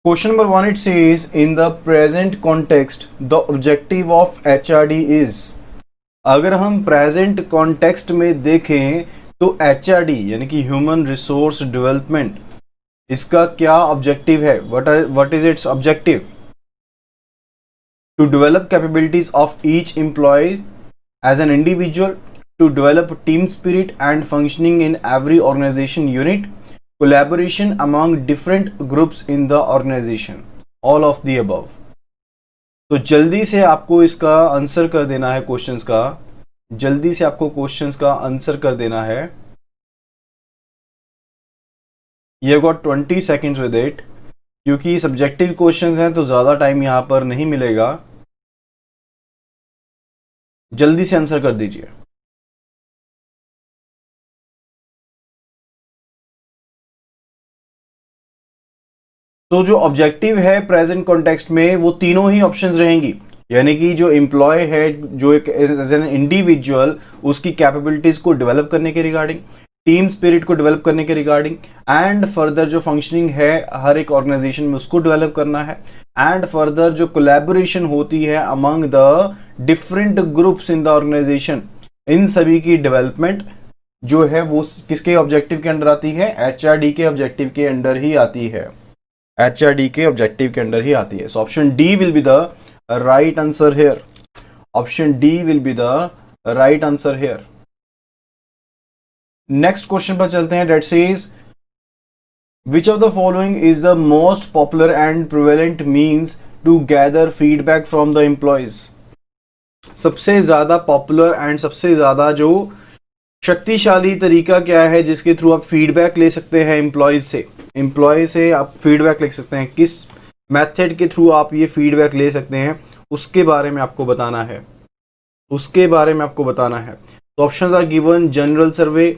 Question number 1, it says, in the present context, the objective of HRD is. अगर हम present context में देखें तो HRD यानी कि Human Resource Development, इसका क्या objective है? What is its objective? To develop capabilities of each employee as an individual, to develop team spirit and functioning in every organization unit, collaboration among different groups in the organization, all of the above. तो जल्दी से आपको इसका answer कर देना है questions का, जल्दी से आपको क्वेश्चंस का आंसर कर देना है. You got 20 seconds with it, क्योंकि सब्जेक्टिव क्वेश्चंस हैं तो ज़्यादा टाइम यहाँ पर नहीं मिलेगा. जल्दी से आंसर कर दीजिए. तो जो ऑब्जेक्टिव है प्रेजेंट कॉन्टेक्स्ट में वो तीनों ही ऑप्शंस रहेंगी, यानी कि जो एम्प्लॉय है, जो एक एज एन इंडिविजुअल, उसकी कैपेबिलिटीज को डेवलप करने के रिगार्डिंग, टीम स्पिरिट को डेवलप करने के रिगार्डिंग, एंड फर्दर जो फंक्शनिंग है हर एक ऑर्गेनाइजेशन में उसको डेवलप करना है, एंड फर्दर जो कोलैबोरेशन होती है among the different groups in the organisation, इन सभी की डेवलपमेंट जो है वो किसके ऑब्जेक्टिव के अंडर आती है? HRD के ऑब्जेक्टिव के अंडर ही आती है. HRD के ऑब्जेक्टिव के अंडर ही आती है. So option D will be the right answer here. Option D will be the right answer here. Next question पर चलते हैं. That says, which of the following is the most popular and prevalent means to gather feedback from the employees. सबसे ज्यादा popular and सबसे ज्यादा जो शक्तिशाली तरीका क्या है जिसके थ्रू आप फीडबैक ले सकते हैं एम्प्लॉयज से? एम्प्लॉय से आप फीडबैक ले सकते हैं. किस मेथड के थ्रू आप ये फीडबैक ले सकते हैं उसके बारे में आपको बताना है, उसके बारे में आपको बताना है. तो options are given: general survey,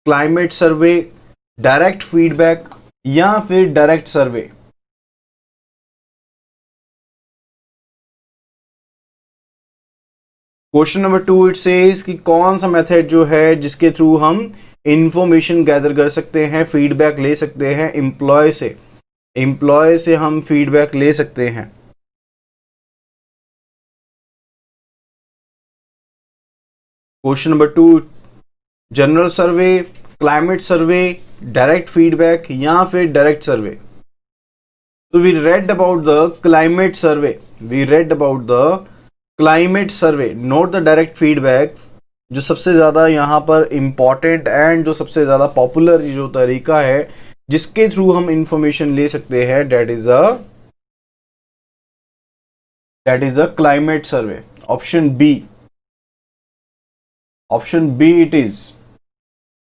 climate survey, direct feedback या फिर direct survey. Question number 2, it says कि कौन सा मेथड जो है जिसके थ्रू हम इंफॉर्मेशन गैदर कर सकते हैं, फीडबैक ले सकते हैं एम्प्लॉय से. एम्प्लॉय से हम फीडबैक ले सकते हैं. Question number 2, general survey, climate survey, direct feedback या फिर डायरेक्ट सर्वे. तो we read about the climate survey, we read about the climate survey, not the direct feedback. जो सबसे ज़्यादा यहाँ पर इम्पॉर्टेंट एंड जो सबसे ज़्यादा पॉपुलर जो तरीका है जिसके थ्रू हम इंफॉर्मेशन ले सकते हैं, that is a climate survey. Option B, option B it is,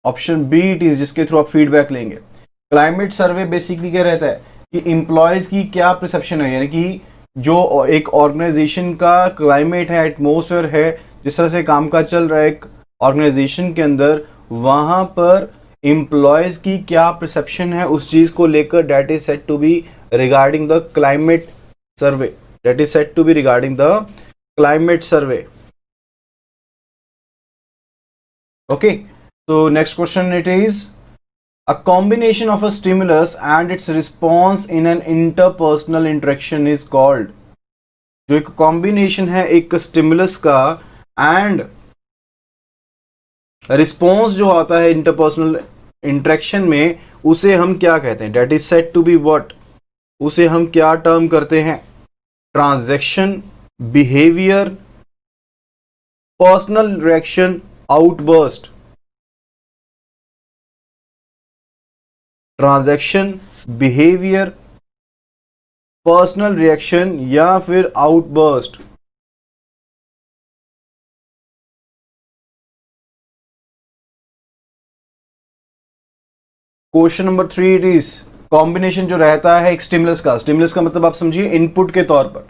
option B it is, जिसके थ्रू आप फीडबैक लेंगे. क्लाइमेट सर्वे बेसिकली क्या रहता है कि एम्प्लॉयज की क्या परसेप्शन है, यानी कि जो एक ऑर्गेनाइजेशन का क्लाइमेट है, एटमोसफेयर है, जिस तरह से काम काज चल रहा है एक ऑर्गेनाइजेशन के अंदर, वहां पर एम्प्लॉयज की क्या परसेप्शन है उस चीज को लेकर, that is said to be regarding the climate survey. That is said to be regarding the climate survey. Okay, so next question it is, a combination of a stimulus and its response in an interpersonal interaction is called. जो एक combination है एक stimulus का and response जो आता है interpersonal interaction में, उसे हम क्या कहते हैं? That is said to be what? उसे हम क्या टर्म करते हैं? Transaction, behaviour, personal reaction, outburst. Transaction, behaviour, personal reaction या फिर outburst. Question number 3, it is, combination जो रहता है एक स्टिमुलस का, स्टिमुलस का मतलब आप समझिए इनपुट के तौर पर,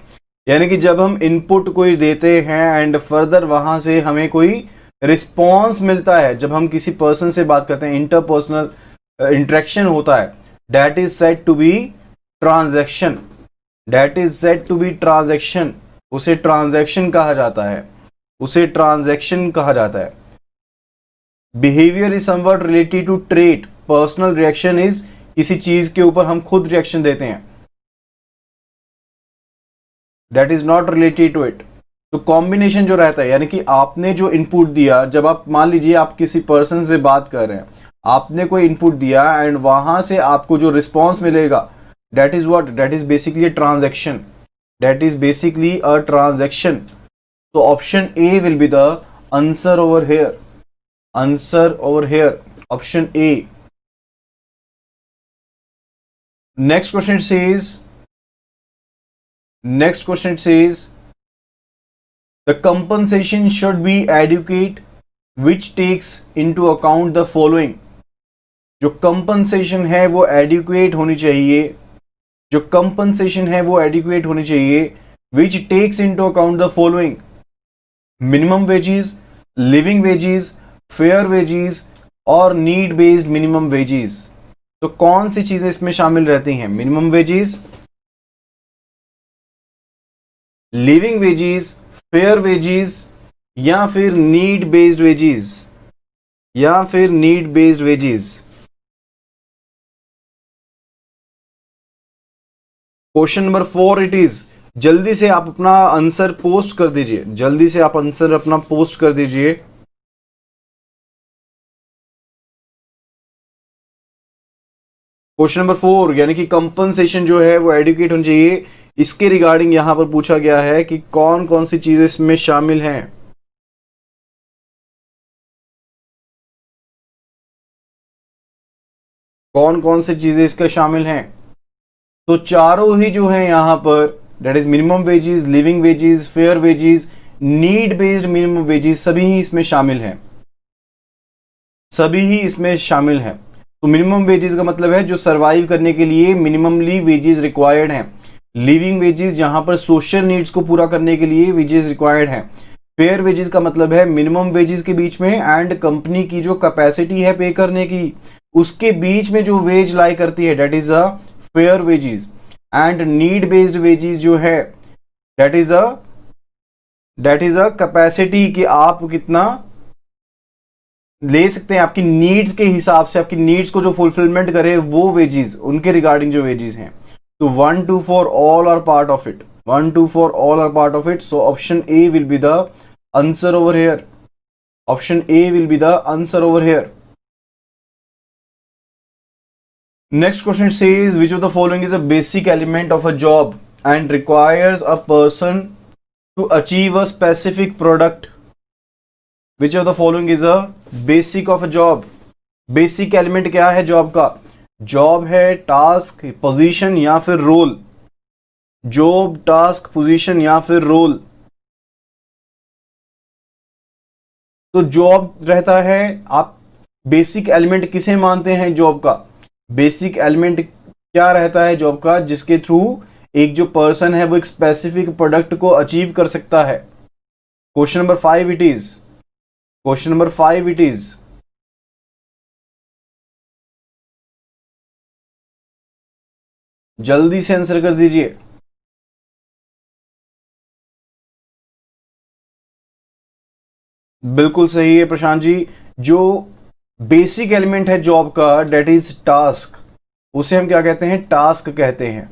यानी कि जब हम इनपुट कोई देते हैं एंड फर्दर वहां से हमें कोई रिस्पॉन्स मिलता है, जब हम किसी पर्सन से बात करते हैं, इंटरपर्सनल इंटरेक्शन होता है, that is said to be transaction. That is said to be transaction. उसे ट्रांजैक्शन कहा जाता है, उसे ट्रांजैक्शन कहा जाता है. Behaviour is something related to trait. Personal reaction is किसी चीज के ऊपर हम खुद रिएक्शन देते हैं. That is not related to it. तो कॉम्बिनेशन जो रहता है, यानी कि आपने जो इनपुट दिया, जब आप मान लीजिए आप किसी पर्सन से बात कर रहे हैं, आपने कोई इनपुट दिया एंड वहां से आपको जो रिस्पॉन्स मिलेगा, that is what, that is basically a transaction, that is basically a transaction. तो option A will be the answer over here, answer over here, option A. Next question says the compensation should be adequate which takes into account the following। जो compensation है वो adequate होनी चाहिए, जो compensation है वो adequate होनी चाहिए, which takes into account the following, minimum wages, living wages, fair wages और नीड बेस्ड मिनिमम वेजेस। तो कौन सी चीजें इसमें शामिल रहती हैं? Minimum wages, living wages, fair wages या फिर नीड बेस्ड वेजेस, या फिर need based wages. Question number 4 it is. जल्दी से आप अपना आंसर पोस्ट कर दीजिए, जल्दी से आप आंसर अपना पोस्ट कर दीजिए। क्वेश्चन नंबर 4 यानी कि कंपनसेशन जो है वो एडुकेट होनी चाहिए, इसके रिगार्डिंग यहां पर पूछा गया है कि कौन कौन सी चीजें इसमें शामिल हैं। कौन कौन सी चीजें इसका शामिल हैं? तो चारों ही जो है यहां पर, that is minimum wages, living wages, fair wages, need based minimum wages, सभी ही इसमें शामिल हैं, सभी ही इसमें शामिल हैं। तो मिनिमम वेजेस का मतलब है जो सरवाइव करने के लिए मिनिममली वेजेस रिक्वायर्ड हैं। लिविंग वेजेस जहां पर सोशल नीड्स को पूरा करने के लिए वेजेस रिक्वायर्ड हैं। फेयर वेजेस का मतलब है मिनिमम वेजेस के बीच में एंड कंपनी की जो कैपेसिटी है पे करने की, उसके बीच में जो वेज लाई करती है, that is a fair wages. And need based wages जो है, दैट इज अ कैपेसिटी कि आप कितना ले सकते हैं, आपकी नीड्स के हिसाब से, आपकी नीड्स को जो फुलफिलमेंट करे वो वेजेस, उनके रिगार्डिंग जो वेजेस हैं। तो 1 2 4 all are part of it, 1 2 4 all are part of it, so option A will be the answer over here, option A will be the answer over here। Next question says which of the following is a basic element of a job and requires a person to achieve a specific product? Which of the following is a basic of a job? Basic element क्या है job का? Job है task, position या फिर role, job, task, position या फिर role. तो job रहता है, आप बेसिक एलिमेंट किसे मानते हैं जॉब का? बेसिक एलिमेंट क्या रहता है जॉब का? जिसके थ्रू एक जो पर्सन है वो एक स्पेसिफिक प्रोडक्ट को अचीव कर सकता है। Question number 5 it is, question number 5 it is. जल्दी से आंसर कर दीजिए। बिल्कुल सही है प्रशांत जी। जो बेसिक एलिमेंट है जॉब का, डेट इज टास्क, उसे हम क्या कहते हैं? टास्क कहते हैं,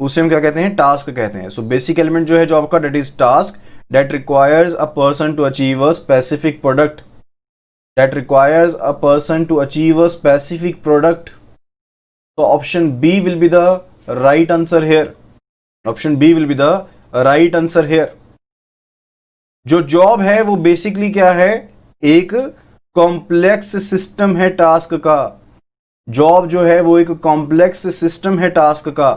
उसे हम क्या कहते हैं? टास्क कहते हैं। सो बेसिक एलिमेंट जो है जॉब का, that is task that requires a person to achieve a specific product, that requires a person to achieve a specific product। so option B will be the right answer here, option B will be the right answer here। जो job है वो basically क्या है? एक complex system है task का। Job जो है वो एक कॉम्प्लेक्स सिस्टम है टास्क का।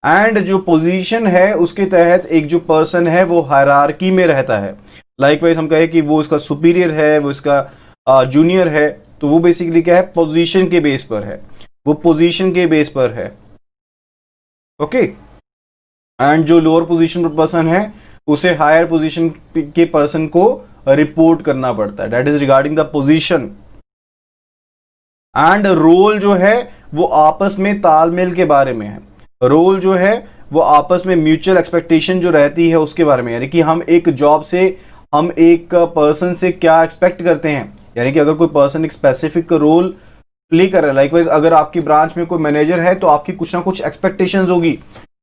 एंड जो पोजीशन है उसके तहत एक जो पर्सन है वो हायरार्की में रहता है। लाइकवाइज हम कहें कि वो इसका सुपीरियर है, वो इसका जूनियर है, तो वो बेसिकली क्या है? पोजीशन के बेस पर है, वो पोजीशन के बेस पर है। ओके। एंड जो लोअर पोजीशन पर पर्सन है उसे हायर पोजीशन के पर्सन को रिपोर्ट करना पड़ता है, that is regarding the position. And role जो है वो आपस में तालमेल के बारे में है। रोल जो है वो आपस में म्यूचुअल एक्सपेक्टेशन जो रहती है उसके बारे में, यानी कि हम एक जॉब से, हम एक पर्सन से क्या एक्सपेक्ट करते हैं। यानी कि अगर कोई पर्सन एक स्पेसिफिक रोल प्ले कर रहा है, लाइकवाइज अगर आपकी ब्रांच में कोई मैनेजर है तो आपकी कुछ ना कुछ एक्सपेक्टेशंस होगी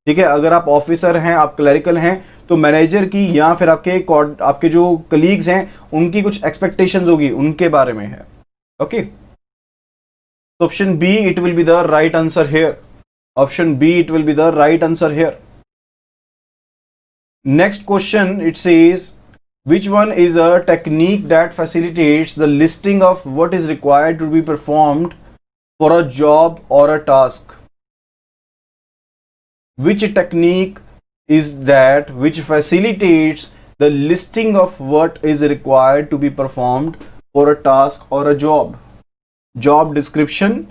ठीक है, अगर आप ऑफिसर हैं, आप क्लरिकल हैं, तो मैनेजर की या फिर आपके जो कलीग्स हैं उनकी कुछ एक्सपेक्टेशंस होगी, उनके बारे में है। Okay, option B it will be the right answer here. Option B it will be the right answer here. Next question it says which one is a technique that facilitates the listing of what is required to be performed for a job or a task? Which technique is that which facilitates the listing of what is required to be performed for a task or a job? Job description,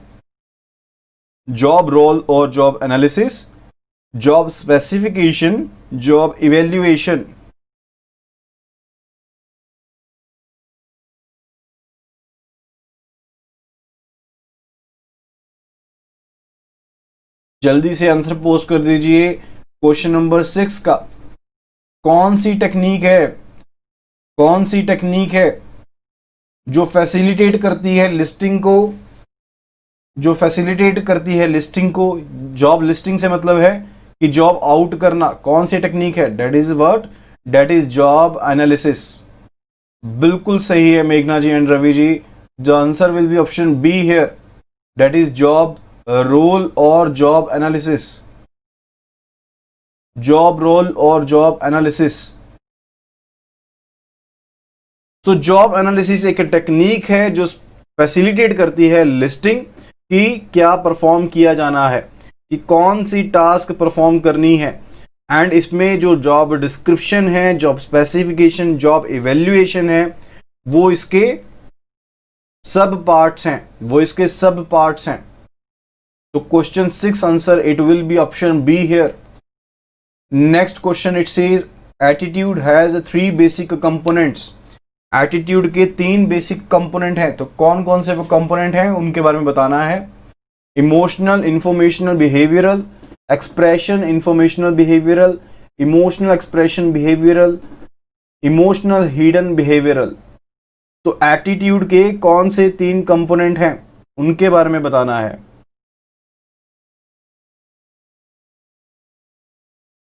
job role or job analysis, job specification, job evaluation. जल्दी से answer post कर दीजिए question number 6 का। कौन सी technique है, कौन सी टेक्निक है जो फैसिलिटेट करती है लिस्टिंग को, जो फैसिलिटेट करती है लिस्टिंग को? जॉब लिस्टिंग से मतलब है कि जॉब आउट करना। कौन सी टेक्निक है? That is what? That is job analysis. बिल्कुल सही है मेघना ji and Ravi ji. The answer will be option B here, that is job role और जॉब एनालिसिस। जॉब रोल और जॉब एनालिसिस। तो जॉब एनालिसिस एक टेक्निक है जो फैसिलिटेट करती है लिस्टिंग कि क्या परफॉर्म किया जाना है, कि कौन सी टास्क परफॉर्म करनी है। एंड इसमें जो जॉब डिस्क्रिप्शन है, जॉब स्पेसिफिकेशन, जॉब इवेल्युएशन है, वो इसके सब पार्ट्स हैं, वो इसके सब पार्ट्स हैं। तो question 6 answer it will be option B here. Next question it says attitude has 3 basic components. Attitude के 3 बेसिक कंपोनेंट हैं, तो कौन कौन से वो कंपोनेंट हैं उनके बारे में बताना है। Emotional, informational, behavioural. Expression, informational, behavioural. Emotional expression, behavioural. Emotional, hidden, behavioural. तो एटीट्यूड के कौन से 3 कंपोनेंट हैं उनके बारे में बताना है।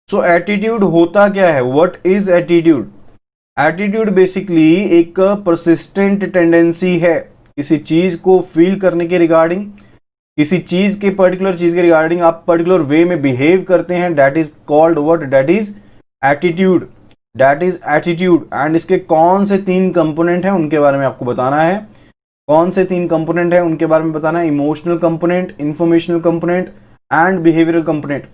सो एटीट्यूड होता क्या है? What is attitude? Attitude basically एक परसिस्टेंट टेंडेंसी है किसी चीज को फील करने के रिगार्डिंग, किसी चीज के पर्टिकुलर चीज के रिगार्डिंग आप पर्टिकुलर वे में बिहेव करते हैं, that is called what? That is attitude. That is attitude. And इसके कौन से 3 कंपोनेंट हैं उनके बारे में आपको बताना है। कौन से 3 कंपोनेंट हैं उनके बारे में बताना है। Emotional component, informational component and behavioural component.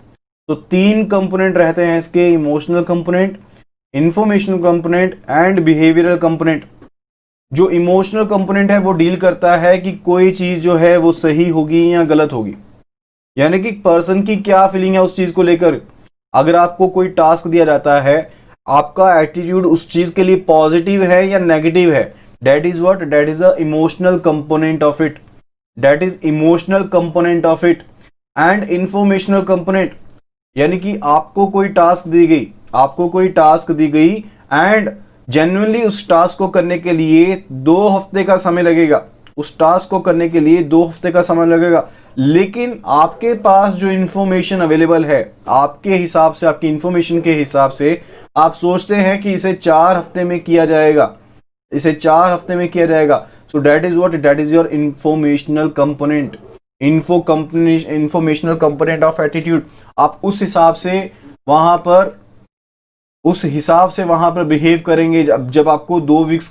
तो 3 कंपोनेंट रहते हैं इसके, emotional component, informational component and behavioural component. जो इमोशनल कंपोनेंट है वो डील करता है कि कोई चीज जो है वो सही होगी या गलत होगी, यानी कि पर्सन की क्या फीलिंग है उस चीज को लेकर। अगर आपको कोई टास्क दिया जाता है, आपका एटीट्यूड उस चीज के लिए पॉजिटिव है या नेगेटिव है, that is what? That is a emotional component of it. That is emotional component of it. And informational component, यानी कि आपको कोई टास्क दी गई, आपको कोई टास्क दी गई एंड जेन्युइनली उस टास्क को करने के लिए 2 हफ्ते का समय लगेगा, उस टास्क को करने के लिए 2 हफ्ते का समय लगेगा, लेकिन आपके पास जो इंफॉर्मेशन अवेलेबल है, आपके हिसाब से, आपकी इंफॉर्मेशन के हिसाब से आप सोचते हैं कि इसे 4 हफ्ते में किया जाएगा, इसे 4 हफ्ते में किया जाएगा। सो that is what? That is your informational component. Informational component of attitude. आप उस हिसाब से वहां पर बिहेव करेंगे। जब आपको 2 वीक्स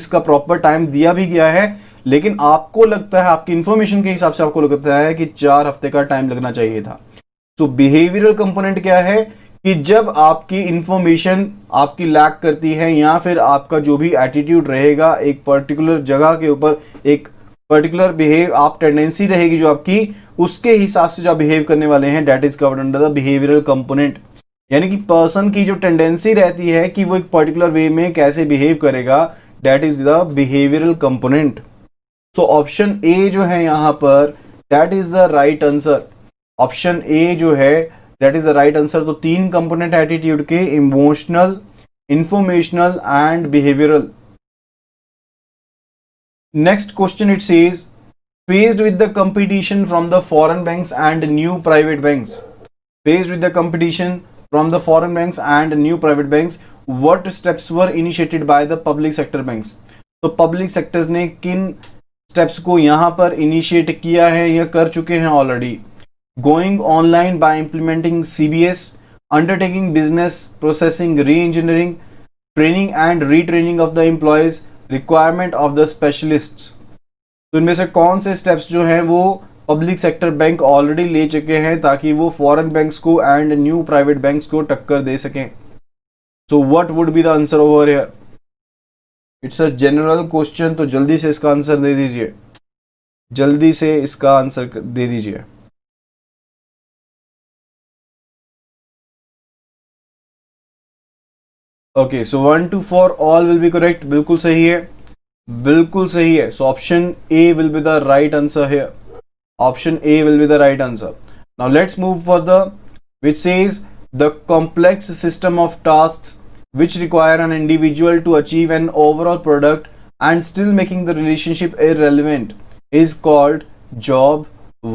का प्रॉपर टाइम दिया भी गया है, लेकिन आपको लगता है, आपकी इंफॉर्मेशन के हिसाब से आपको लगता है कि 4 हफ्ते का टाइम लगना चाहिए था। तो बिहेवियरल कंपोनेंट क्या है कि जब आपकी इंफॉर्मेशन आपकी लैक करती है, या फिर आपका जो भी एटीट्यूड रहेगा एक पर्टिकुलर जगह के ऊपर, एक पर्टिकुलर बिहेव आप टेंडेंसी रहेगी जो आपकी, उसके हिसाब से जो आप बिहेव करने वाले हैं, that is covered under the behavioural component. यानी कि पर्सन की जो टेंडेंसी रहती है कि वो एक पर्टिकुलर वे में कैसे बिहेव करेगा, that is the behavioural component. So option A जो है यहां पर, that is the right answer. Option A जो है that is the right answer. तो 3 कंपोनेंट एटीट्यूड के, emotional, informational and behavioural. Next question it says, faced with the competition from the foreign banks and new private banks, faced with the competition from the foreign banks and new private banks, what steps were initiated by the public sector banks? तो public sectors ने किन steps को यहां पर initiate किया है या कर चुके हैं already? Going online by implementing CBS, undertaking business processing reengineering, training and retraining of the employees, requirement of the specialists. तो इनमें से कौन से स्टेप्स जो हैं वो पब्लिक सेक्टर बैंक ऑलरेडी ले चुके हैं ताकि वो फॉरेन बैंक्स को एंड न्यू प्राइवेट बैंक्स को टक्कर दे सकें? So what would be the answer over here? It's a general question, तो जल्दी से इसका आंसर दे दीजिए, जल्दी से इसका आंसर दे दीजिए। Okay, so 1 to 4 all will be correct, बिल्कुल सही है, बिल्कुल सही है। So option A will be the right answer here, option A will be the right answer. Now let's move further, which says the complex system of tasks which require an individual to achieve an overall product and still making the relationship irrelevant is called job,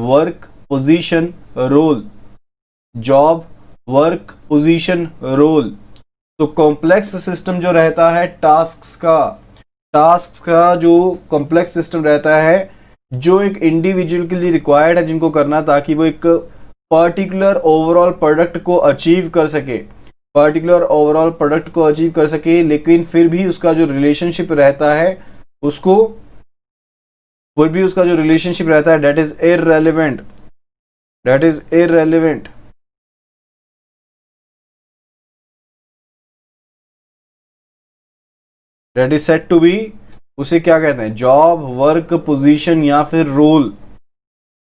work, position, role. Job, work, position, role. तो complex system जो रहता है task का जो complex system रहता है जो एक इंडिविजुअल के लिए रिक्वायर्ड है जिनको करना, ताकि वो एक पर्टिकुलर ओवरऑल प्रोडक्ट को अचीव कर सके, लेकिन फिर भी उसका जो रिलेशनशिप रहता है that is irrelevant, that is said to be, उसे क्या कहते हैं? जॉब, वर्क, पोजीशन या फिर रोल।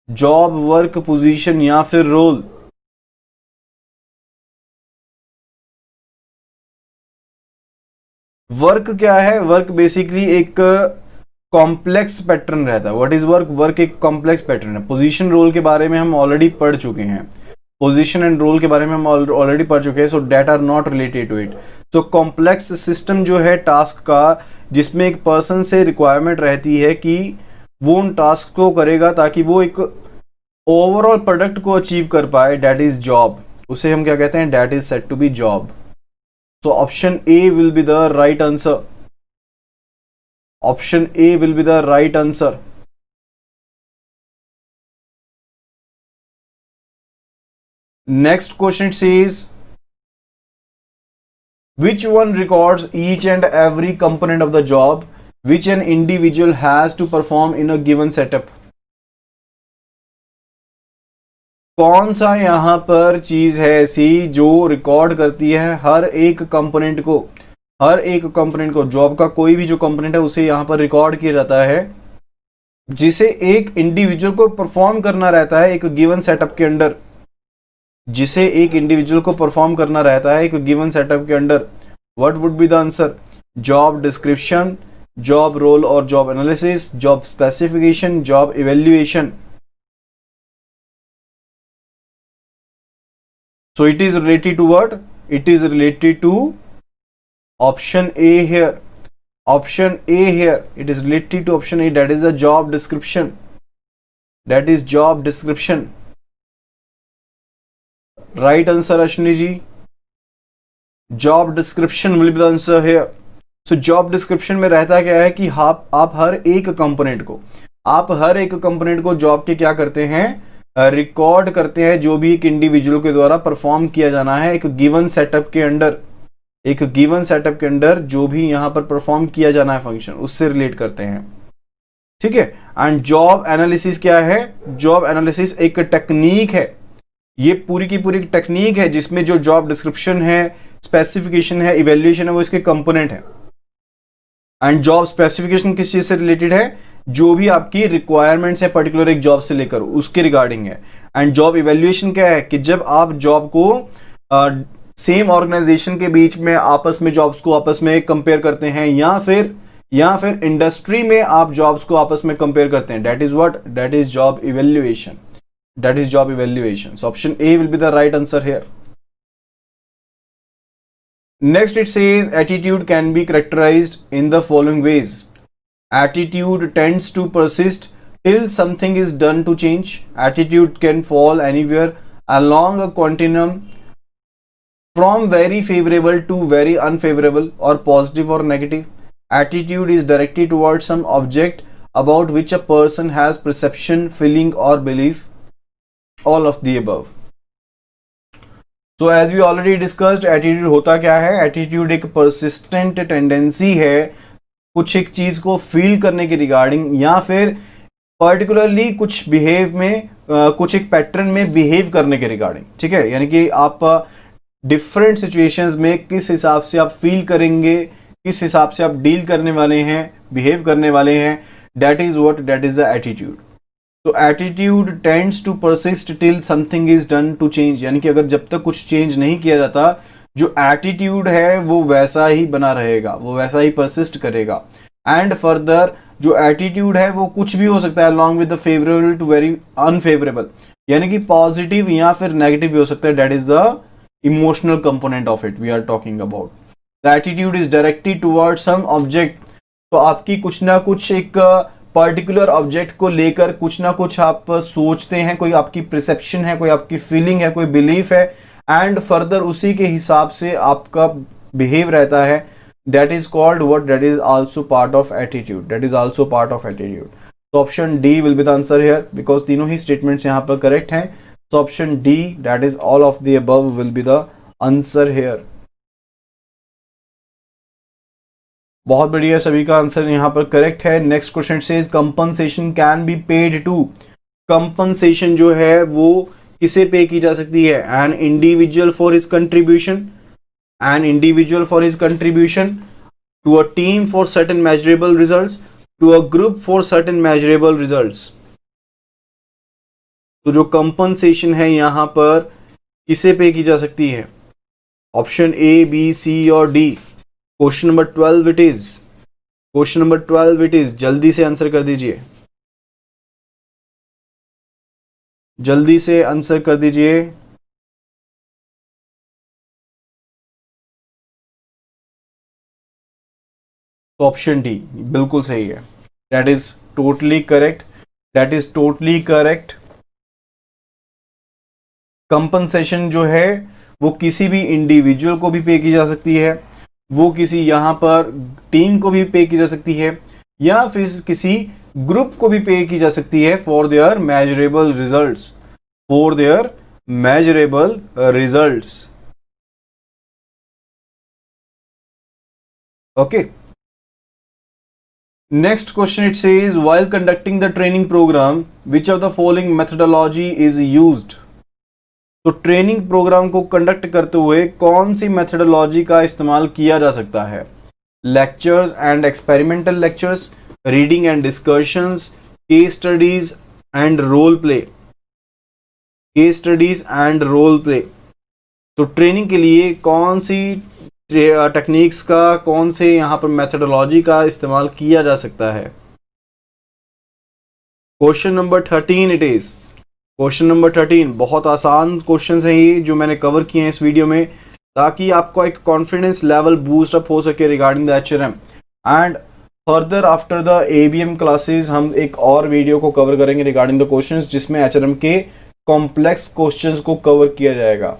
जॉब, वर्क, पोजीशन या फिर रोल। वर्क क्या है? वर्क बेसिकली एक कॉम्प्लेक्स पैटर्न रहता है। What is work? वर्क एक कॉम्प्लेक्स पैटर्न है। पोजीशन, रोल के बारे में हम ऑलरेडी पढ़ चुके हैं, पोजीशन एंड रोल के बारे में हम ऑलरेडी पढ़ चुके हैं, so that are not related to it. So complex system जो है टास्क का, जिसमें एक पर्सन से रिक्वायरमेंट रहती है कि वो उन टास्क को करेगा ताकि वो एक ओवरऑल प्रोडक्ट को अचीव कर पाए, दैट इज जॉब। उसे हम क्या कहते हैं? That is said to be job. So option A will be the right answer, option A will be the right answer. Next question says, which one records each and every component of the job which an individual has to perform in a given setup? कौन सा यहां पर चीज है ऐसी जो record करती है हर एक कंपोनेंट को? जॉब का कोई भी जो कंपोनेंट है उसे यहां पर रिकॉर्ड किया जाता है, जिसे एक इंडिविजुअल को परफॉर्म करना रहता है एक गिवन सेटअप के under, what would be the answer? Job description, job role और job analysis, job specification, job evaluation. So it is related to what? It is related to option A here, it is related to option A, that is the job description, right answer Ashwini ji, job description will be the answer here. So job description में रहता क्या है कि आप हर एक component को job के क्या करते हैं? रिकॉर्ड करते हैं, जो भी एक इंडिविजुअल के द्वारा परफॉर्म किया जाना है एक गिवन सेटअप के अंडर, जो भी यहां पर परफॉर्म किया जाना है फंक्शन, उससे रिलेट करते हैं, ठीक है। एंड जॉब एनालिसिस क्या है? जॉब एनालिसिस एक टेक्निक है, ये पूरी की पूरी टेक्निक है जिसमें जो जॉब डिस्क्रिप्शन है, स्पेसिफिकेशन है, इवैल्यूएशन है, वो इसके कंपोनेंट है। एंड जॉब स्पेसिफिकेशन किस चीज से रिलेटेड है? जो भी आपकी रिक्वायरमेंट्स है पर्टिकुलर एक जॉब से लेकर उसके रिगार्डिंग है। एंड जॉब इवैल्यूएशन क्या है? कि जब आप जॉब को सेम ऑर्गेनाइजेशन के बीच में आपस में जॉब्स को आपस में कंपेयर करते हैं, या फिर इंडस्ट्री में आप जॉब्स को आपस में कंपेयर करते हैं, that is what? That is job evaluation, So option A will be the right answer here. Next it says attitude can be characterized in the following ways. Attitude tends to persist till something is done to change. Attitude can fall anywhere along a continuum from very favorable to very unfavorable or positive or negative. Attitude is directed towards some object about which a person has perception, feeling or belief. All of the above. So as we already discussed, attitude होता क्या है? Attitude एक persistent tendency है कुछ एक चीज को feel करने के रिगार्डिंग, या फिर पर्टिकुलरली कुछ बिहेव में कुछ एक पैटर्न में बिहेव करने के रिगार्डिंग, ठीक है। यानी कि आप डिफरेंट सिचुएशंस में किस हिसाब से आप फील करेंगे, किस हिसाब से आप डील करने वाले हैं, बिहेव करने वाले हैं, that is what, that is the attitude. तो attitude tends to persist till something is done to change, यानी कि अगर जब तक कुछ चेंज नहीं किया जाता, जो एटीट्यूड है वो वैसा ही बना रहेगा, वो वैसा ही परसिस्ट करेगा। एंड फर्दर जो एटीट्यूड है वो कुछ भी हो सकता है, along with the favourable to very unfavourable, यानी कि पॉजिटिव या फिर नेगेटिव भी हो सकता है। That is the emotional component of it we are talking about. The attitude is directed towards some object, तो आपकी कुछ ना कुछ एक पर्टिकुलर ऑब्जेक्ट को लेकर कुछ ना कुछ आप सोचते हैं, कोई आपकी परसेप्शन है, कोई आपकी फीलिंग है, कोई बिलीफ है, एंड फर्दर उसी के हिसाब से आपका बिहेव रहता है। That is called what, that is also part of attitude, that is also part of attitude. तो option D will be the answer here, because तीनों ही स्टेटमेंट्स यहां पर करेक्ट हैं। So option D, that is all of the above, will be the answer here. बहुत बढ़िया, सभी का आंसर यहाँ पर करेक्ट है। Next question says compensation can be paid to, compensation जो है वो किसे पे की जा सकती है? An individual for his contribution, an individual for his contribution, to a team for certain measurable results, to a group for certain measurable results. तो जो कंपनसेशन है यहां पर किसे पे की जा सकती है? ऑप्शन ए, बी, सी और D. Question number 12 it is, question number 12 it is. जल्दी से आंसर कर दीजिए, जल्दी से आंसर कर दीजिए। तो ऑप्शन डी बिल्कुल सही है, that is totally correct, that is totally correct. Compensation जो है वो किसी भी इंडिविजुअल को भी पे की जा सकती है, वो किसी यहां पर टीम को भी पे की जा सकती है, या फिर किसी ग्रुप को भी पे की जा सकती है for their measurable results, for their measurable results. Okay, next question it says while conducting the training programme which of the following methodology is used. तो ट्रेनिंग प्रोग्राम को कंडक्ट करते हुए कौन सी मेथोडोलॉजी का इस्तेमाल किया जा सकता है? Lectures and experimental lectures, reading and discussions, case studies and role play, case studies and role play. तो ट्रेनिंग के लिए कौन सी टेक्निक्स का, कौन से यहां पर मेथोडोलॉजी का इस्तेमाल किया जा सकता है? Question number 13 it is, question number 13। बहुत आसान क्वेश्चंस हैं ये जो मैंने कवर किए हैं इस वीडियो में, ताकि आपको एक कॉन्फिडेंस लेवल बूस्ट अप हो सके regarding the HRM. And further after the ABM classes हम एक और वीडियो को कवर करेंगे रिगार्डिंग द क्वेश्चंस, जिसमें एचआरएम के कॉम्प्लेक्स क्वेश्चंस को कवर किया जाएगा।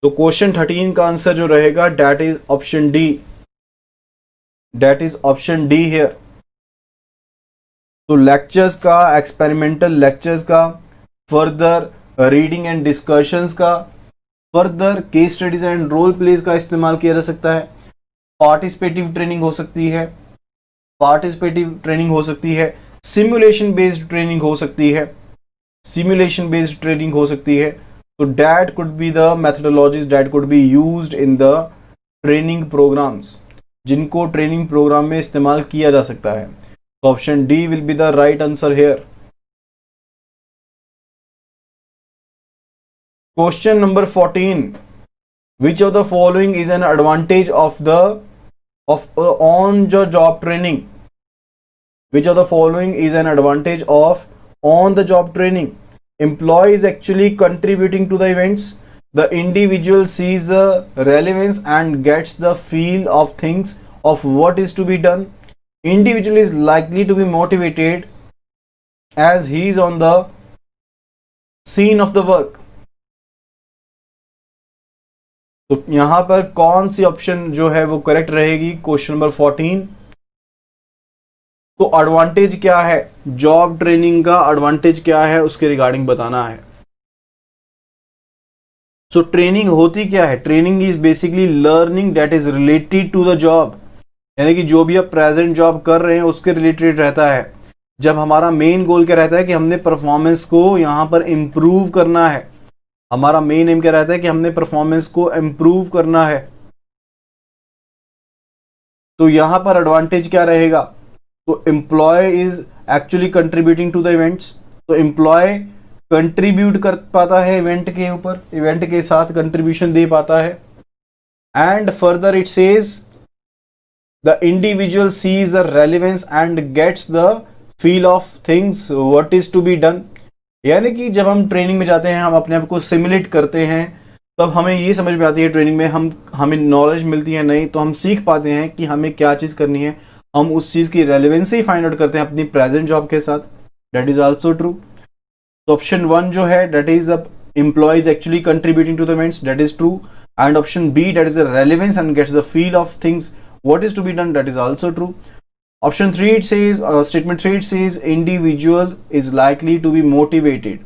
तो क्वेश्चन 13 का आंसर जो रहेगा that is option D, that is option D here. तो लेक्चर्स का, एक्सपेरिमेंटल लेक्चर्स का, फर्दर रीडिंग एंड डिस्कशंस का, further case studies and role plays का इस्तेमाल किया जा सकता है। पार्टिसिपेटिव ट्रेनिंग हो सकती है, पार्टिसिपेटिव ट्रेनिंग हो सकती है, सिमुलेशन बेस्ड ट्रेनिंग हो सकती है, सिमुलेशन बेस्ड ट्रेनिंग हो सकती है। तो that could be the methodologies that could be used in the training programmes, जिनको ट्रेनिंग प्रोग्राम में इस्तेमाल किया जा सकता है। Option D will be the right answer here. Question number 14, which of the following is an advantage of on the job training? Which of the following is an advantage of on the job training? Employee is actually contributing to the events. The individual sees the relevance and gets the feel of things of what is to be done. Individual is likely to be motivated as he is on the scene of the work. तो यहां पर कौन C option जो है वो correct रहेगी, question number 14। तो advantage क्या है, जॉब ट्रेनिंग का एडवांटेज क्या है उसके रिगार्डिंग बताना है। सो ट्रेनिंग होती क्या है, training is basically learning that is related to the job, यानी कि जो भी आप प्रेजेंट जॉब कर रहे हैं उसके रिलेटेड रहता है। जब हमारा मेन गोल क्या रहता है कि हमने परफॉर्मेंस को यहां पर इंप्रूव करना है, हमारा मेन एम क्या रहता है कि हमने परफॉर्मेंस को इंप्रूव करना है, तो यहां पर एडवांटेज क्या रहेगा, तो employee is actually contributing to the events, तो एम्प्लॉय कंट्रीब्यूट कर पाता है इवेंट के ऊपर, इवेंट के साथ कंट्रीब्यूशन दे पाता है। And further it says the individual sees the relevance and gets the feel of things what is to be done, यानी कि जब हम ट्रेनिंग में जाते हैं, हम अपने आप को सिमुलेट करते हैं, तब हमें ये समझ में आती है ट्रेनिंग में, हमें नॉलेज मिलती है नहीं, तो हम सीख पाते हैं कि हमें क्या चीज़ करनी है, हम उस चीज़ की रेलेवेंसी फाइंड आउट करते हैं अपनी प्रेजेंट जॉब के साथ। That is also true. तो ऑप्शन 1 जो है that is employees actually contributing to the events, that is true. And option B that is the relevance and gets the feel of things what is to be done, that is also true. Option 3 it says, statement 3 it says individual is likely to be motivated.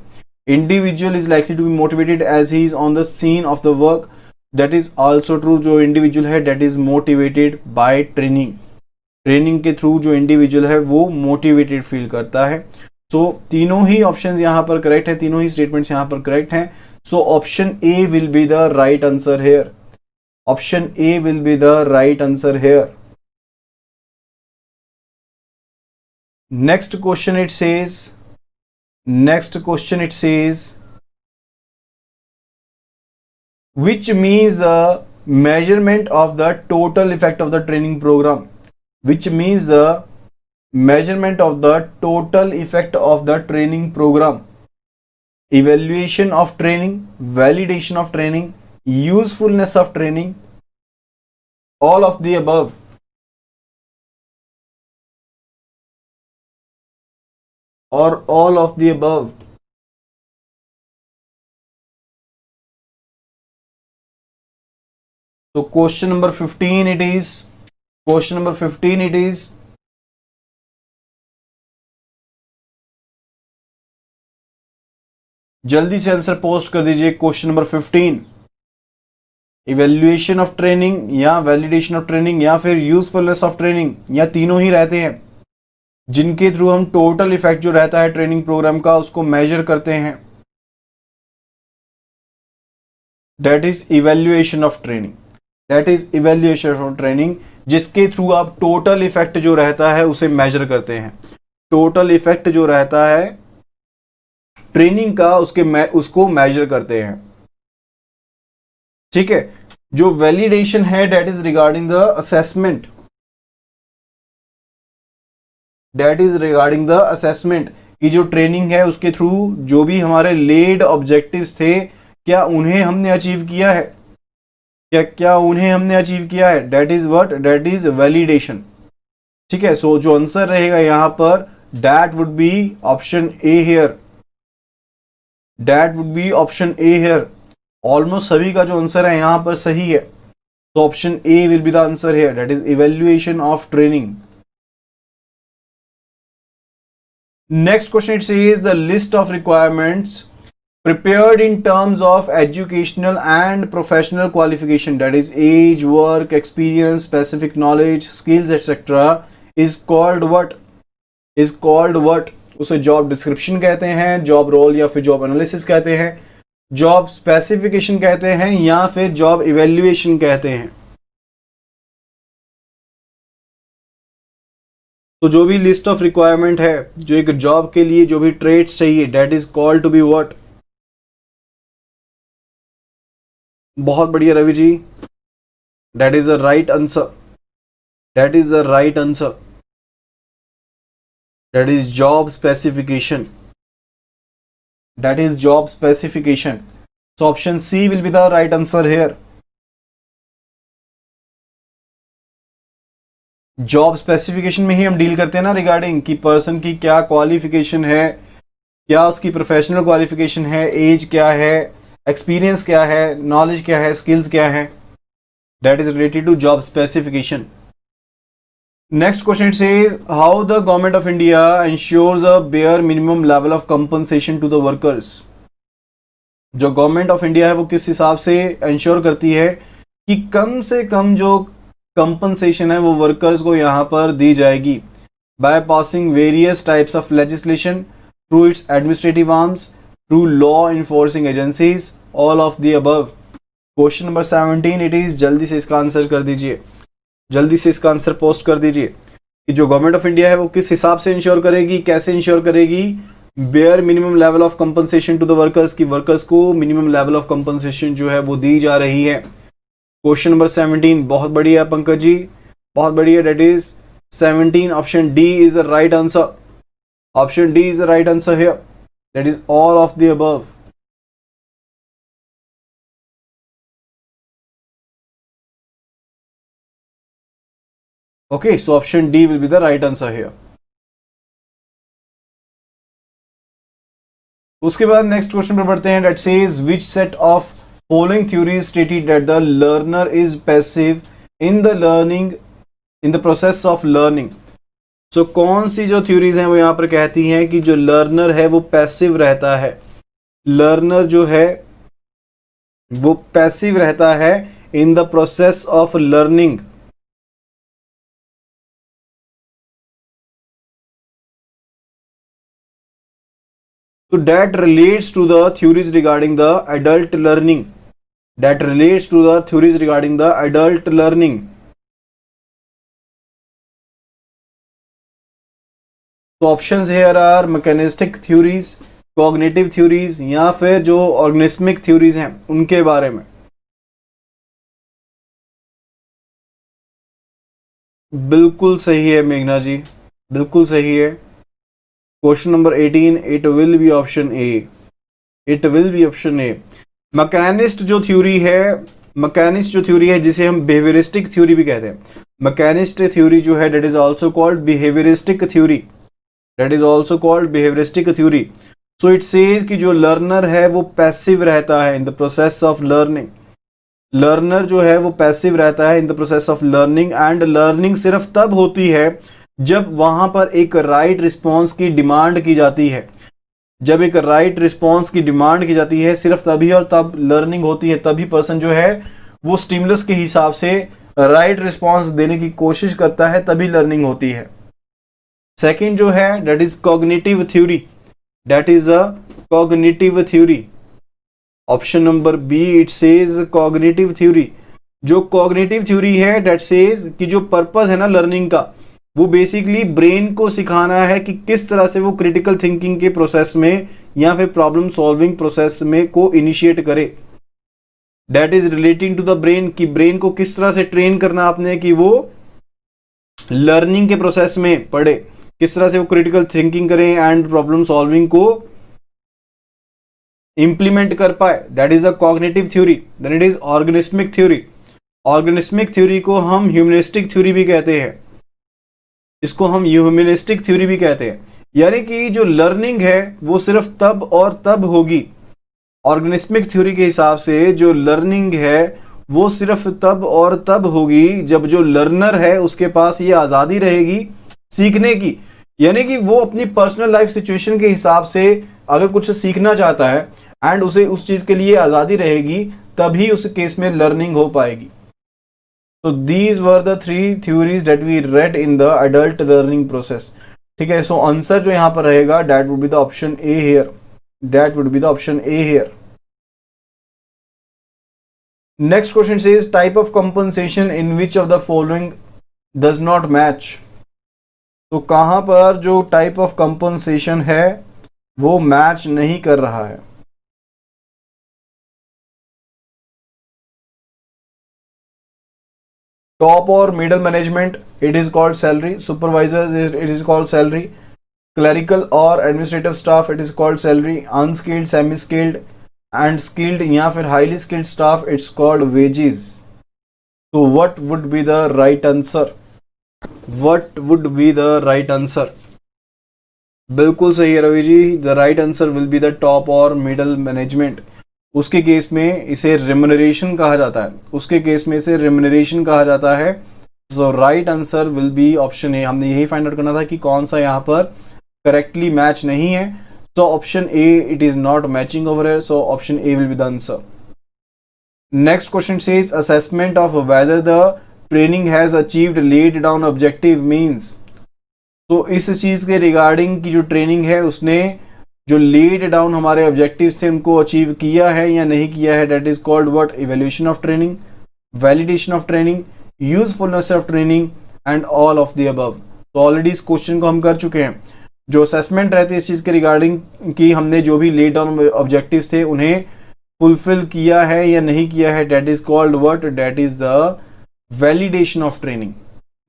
Individual is likely to be motivated as he is on the scene of the work. That is also true. जो individual है that is motivated by training. Training के through जो individual है वो motivated feel करता है। So तीनों ही options यहाँ पर correct है, तीनों ही statements यहाँ पर correct हैं। So option A will be the right answer here. Option A will be the right answer here. Next question it says, which means the measurement of the total effect of the training program, which means the measurement of the total effect of the training program, evaluation of training, validation of training, usefulness of training, all of the above. Or all of the above. So question number 15 it is. Question number 15 it is. जल्दी से answer post कर दीजिए। Question number 15, evaluation of training या validation of training या फिर usefulness of training, या तीनों ही रहते हैं जिनके थ्रू हम टोटल इफेक्ट जो रहता है ट्रेनिंग प्रोग्राम का उसको मेजर करते हैं। That is evaluation of training, that is evaluation of training, जिसके थ्रू आप टोटल इफेक्ट जो रहता है उसे मेजर करते हैं। टोटल इफेक्ट जो रहता है ट्रेनिंग का उसको मेजर करते हैं। ठीक है। जो वैलिडेशन है that is regarding the assessment, that is regarding the assessment की जो ट्रेनिंग है उसके थ्रू जो भी हमारे लेड ऑब्जेक्टिव्स थे क्या उन्हें हमने अचीव किया है, क्या उन्हें हमने अचीव किया है, that is what, that is validation. ठीक है। सो जो आंसर रहेगा यहां पर that would B option A here, that would B option A here. Almost सभी का जो आंसर है यहां पर सही है, तो option A will be the answer here, that is evaluation of training. Next question it says the list of requirements prepared in terms of educational and professional qualification, that is age, work, experience, specific knowledge, skills, etc. is called what? Is called what? उसे job description कहते हैं, job role या फिर job analysis कहते हैं, job specification कहते हैं या फिर जॉब इवेल्युएशन कहते हैं। तो जो भी लिस्ट ऑफ रिक्वायरमेंट है, जो एक जॉब के लिए जो भी ट्रेड्स चाहिए, that is called to be what. बहुत बढ़िया Ravi ji, that is the right answer, that is the right answer, that is job specification, that is job specification. So option C will be the right answer here. Job specification में ही हम deal करते हैं ना regarding कि person की क्या qualification है, क्या उसकी प्रोफेशनल क्वालिफिकेशन है, एज क्या है, एक्सपीरियंस क्या है, नॉलेज क्या है, स्किल्स क्या है, that is related to job specification. Next question says how the government of India ensures a bare minimum level of compensation to the workers. जो गवर्नमेंट ऑफ इंडिया है वो किस हिसाब से इंश्योर करती है कि कम से कम जो कंपनसेशन है वो वर्कर्स को यहाँ पर दी जाएगी. By passing various types of legislation, through it's administrative arms, through law enforcing agencies, all of the above. Question number 17 it is. जल्दी से इसका आंसर कर दीजिए, जल्दी से इसका आंसर पोस्ट कर दीजिए कि जो गवर्नमेंट ऑफ इंडिया है वो किस हिसाब से इंश्योर करेगी, कैसे इंश्योर करेगी bare minimum level of compensation to the workers, की वर्कर्स को मिनिमम लेवल ऑफ कंपनसेशन जो है वो दी जा रही है. क्वेश्चन नंबर 17 बहुत बढ़िया पंकज जी, बहुत बढ़िया. That is 17. Option D is the right answer. Option D is the right answer here. That is all of the above. Okay, so option D will be the right answer here. उसके बाद next question पर बढ़ते हैं. That says which set of following theories stated that the learner is passive in the learning, in the process of learning. So कौन सी जो theories हैं वो यहां पर कहती हैं कि जो लर्नर है वो पैसिव रहता है. लर्नर जो है वो पैसिव रहता है इन the process of learning. So that relates to the theories regarding the adult learning. That relates to the theories regarding the adult learning. So options here are mechanistic theories, cognitive theories या फिर जो organismic theories हैं उनके बारे में. बिल्कुल सही है मेघना जी, बिल्कुल सही है. Question number 18 it will be option A. It will be option A. Machinist जो थ्योरी है, मैकेनिस्ट जो थ्योरी है जिसे हम बिहेवियरिस्टिक थ्योरी भी कहते हैं. मैकेनिस्ट थ्योरी जो है that is also called behaviouristic theory. That is also called behaviouristic theory. So it says कि जो लर्नर है वो पैसिव रहता है इन the process of learning. Learner जो है वो पैसिव रहता है इन the process of learning. And learning सिर्फ तब होती है जब वहां पर एक राइट रिस्पॉन्स की डिमांड की जाती है. जब एक राइट रिस्पॉन्स की डिमांड की जाती है सिर्फ तभी और तब लर्निंग होती है. तभी पर्सन जो है वो स्टिमुलस के हिसाब से राइट रिस्पॉन्स देने की कोशिश करता है, तभी लर्निंग होती है. सेकंड जो है that is cognitive theory. That is a cognitive theory. Option number B it says cognitive theory. जो कॉग्निटिव थ्योरी है दैट सेज कि जो पर्पस है ना लर्निंग का वो बेसिकली ब्रेन को सिखाना है कि किस तरह से वो क्रिटिकल थिंकिंग के प्रोसेस में या फिर प्रॉब्लम सॉल्विंग प्रोसेस में को इनिशिएट करे. That is relating to the brain, कि ब्रेन को किस तरह से ट्रेन करना आपने कि वो लर्निंग के प्रोसेस में पढ़े, किस तरह से वो क्रिटिकल थिंकिंग करें एंड प्रॉब्लम सॉल्विंग को इंप्लीमेंट कर पाए. That is a cognitive theory. Then it is organismic theory. Organismic theory को हम ह्यूमनिस्टिक थ्योरी भी कहते हैं. इसको हम ह्यूमनिस्टिक थ्योरी भी कहते हैं. यानी कि जो लर्निंग है वो सिर्फ तब और तब होगी. ऑर्गेनिस्मिक थ्योरी के हिसाब से जो लर्निंग है वो सिर्फ तब और तब होगी जब जो लर्नर है उसके पास ये आज़ादी रहेगी सीखने की. यानी कि वो अपनी पर्सनल लाइफ सिचुएशन के हिसाब से अगर कुछ सीखना चाहता है एंड उसे उस चीज़ के लिए आज़ादी रहेगी तभी उस केस में लर्निंग हो पाएगी. So these were the three theories that we read in the adult learning process. ठीक है. सो आंसर जो यहां पर रहेगा that would be the option A here. That would be the option A here. Next question says type of compensation in which of the following does not match. तो कहां पर जो टाइप ऑफ कंपनसेशन है वो match नहीं कर रहा है. टॉप और middle management it is called salary. Supervisors it is called salary. Clerical और administrative staff it is called salary. Unskilled, semi skilled and skilled या फिर highly skilled staff it's called wages. तो what would be the right answer? What would be the right answer? बिल्कुल सही है Ravi ji. The right answer will be the top और middle management. उसके case में इसे रिम्यूनरेशन कहा जाता है, उसके केस में इसे रिम्यूनरेशन कहा जाता है। So right answer will be option A. हमने यही फाइंड आउट करना था कि कौन सा यहाँ पर करेक्टली मैच नहीं है। So option A, it is not matching over here, so option A will be the answer. Next question says assessment of whether the training has achieved laid down objective means. तो इस चीज के regarding की जो training है उसने जो laid down हमारे ऑब्जेक्टिव्स थे उनको अचीव किया है या नहीं किया है, that is called what, evaluation of training, validation of training, usefulness of training and all of the above. तो ऑलरेडी इस क्वेश्चन को हम कर चुके हैं। जो असेसमेंट रहती है इस चीज के रिगार्डिंग कि हमने जो भी लेड डाउन ऑब्जेक्टिव्स थे उन्हें फुलफिल किया है या नहीं किया है, that is called what, that is the validation of training,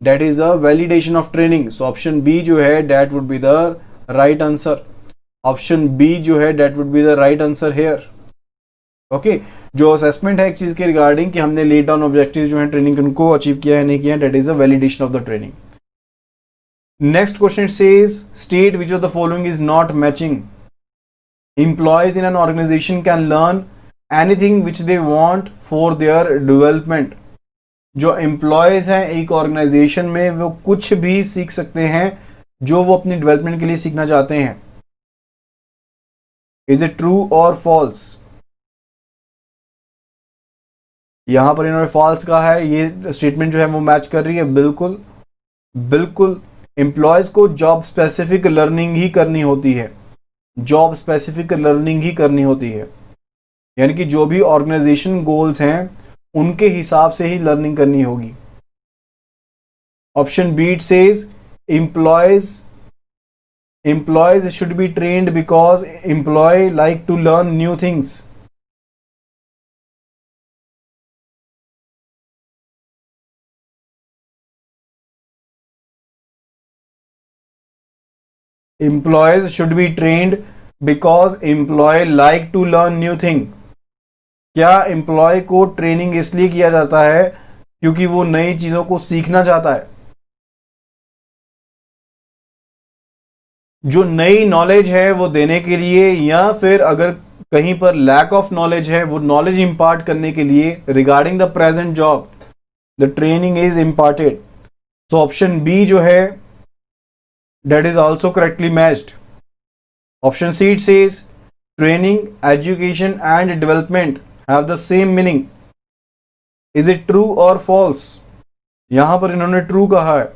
that is a validation of training. So option B जो है that would be the right answer. Option B जो है that would be the right answer here. Okay, जो assessment है एक चीज के regarding कि हमने लेड डाउन ऑब्जेक्टिव्स जो है ट्रेनिंग उनको अचीव किया है नहीं किया है, that is a validation of the training. Next question says state which of the following is not matching. Employees in an organisation can learn anything which they want for their development. जो employees हैं एक organisation में वो कुछ भी सीख सकते हैं जो वो अपनी डेवलपमेंट के लिए सीखना चाहते हैं। इज इट ट्रू और फॉल्स? यहां पर इन्होंने फॉल्स कहा है, ये स्टेटमेंट जो है वो मैच कर रही है। बिल्कुल बिल्कुल, एम्प्लॉयज को जॉब स्पेसिफिक लर्निंग ही करनी होती है, जॉब स्पेसिफिक लर्निंग ही करनी होती है, यानी कि जो भी ऑर्गेनाइजेशन गोल्स हैं उनके हिसाब से ही लर्निंग करनी होगी। Option B it says employees should be trained because employee like to learn new things. Employees should be trained because employee like to learn new thing. क्या एम्प्लॉय को ट्रेनिंग इसलिए किया जाता है क्योंकि वो नई चीजों को सीखना चाहता है? जो नई नॉलेज है वो देने के लिए, या फिर अगर कहीं पर लैक ऑफ नॉलेज है वो नॉलेज इंपार्ट करने के लिए regarding the present job the training is imparted. So option B जो है that is also correctly matched. Option C it says training, education and development have the same meaning. Is it true और false? यहां पर इन्होंने true कहा है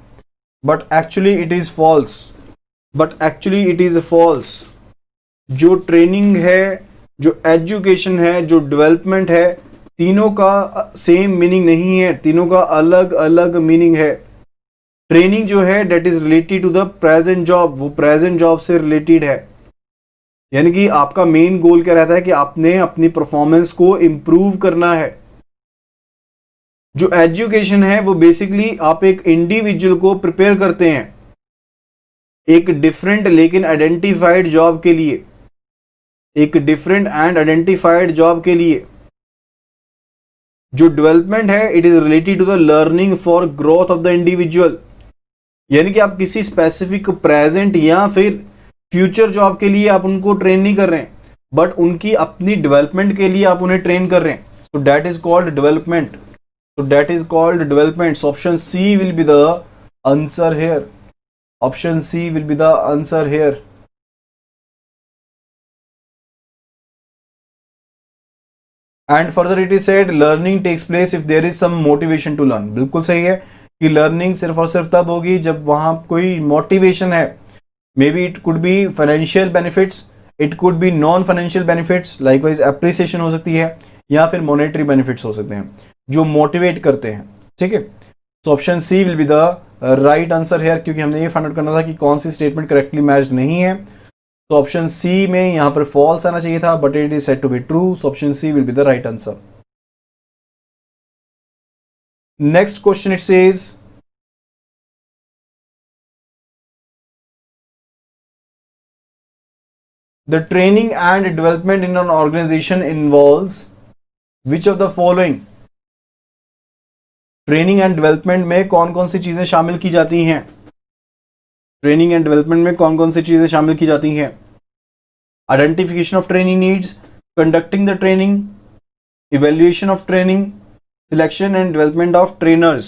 but actually it is false. जो training है, जो एजुकेशन है, जो डेवलपमेंट है, तीनों का सेम मीनिंग नहीं है, तीनों का अलग अलग मीनिंग है। ट्रेनिंग जो है that is related to the present job, वो प्रेजेंट जॉब से रिलेटेड है, यानी कि आपका मेन गोल क्या रहता है कि आपने अपनी परफॉर्मेंस को इंप्रूव करना है। जो एजुकेशन है वो बेसिकली आप एक इंडिविजुअल को प्रिपेयर करते हैं एक डिफरेंट लेकिन आइडेंटिफाइड जॉब के लिए, एक डिफरेंट एंड आइडेंटिफाइड जॉब के लिए। जो डेवलपमेंट है it is related to the learning for growth of the individual, यानी कि आप किसी स्पेसिफिक प्रेजेंट या फिर फ्यूचर जॉब के लिए आप उनको ट्रेन नहीं कर रहे हैं, बट उनकी अपनी डेवलपमेंट के लिए आप उन्हें ट्रेन कर रहे हैं। So that is called development. So that is called development. Option C will be the answer here. Option C will be the answer here. And further it is said learning takes place if there is some motivation to learn. बिल्कुल सही है कि learning सिर्फ और सिर्फ तब होगी जब वहां कोई मोटिवेशन है। May be it could be financial benefits, it could be non financial benefits, likewise appreciation हो सकती है, या फिर मॉनेटरी बेनिफिट्स हो सकते हैं जो मोटिवेट करते हैं। ठीक है, तो option C will be the right answer here, क्योंकि हमने ये फाइंड आउट करना था कि कौन सी स्टेटमेंट करेक्टली मैच्ड नहीं है। तो ऑप्शन सी में यहां पर फॉल्स आना चाहिए था, but it is said to be true, so option C will be the right answer. Next question it says the training and development in an organisation involves which of the following. Training and development में कौन कौन सी चीजें शामिल की जाती हैं? Training and development में कौन कौन सी चीजें शामिल की जाती हैं? Identification of training needs, conducting the training, evaluation of training, selection and development of trainers.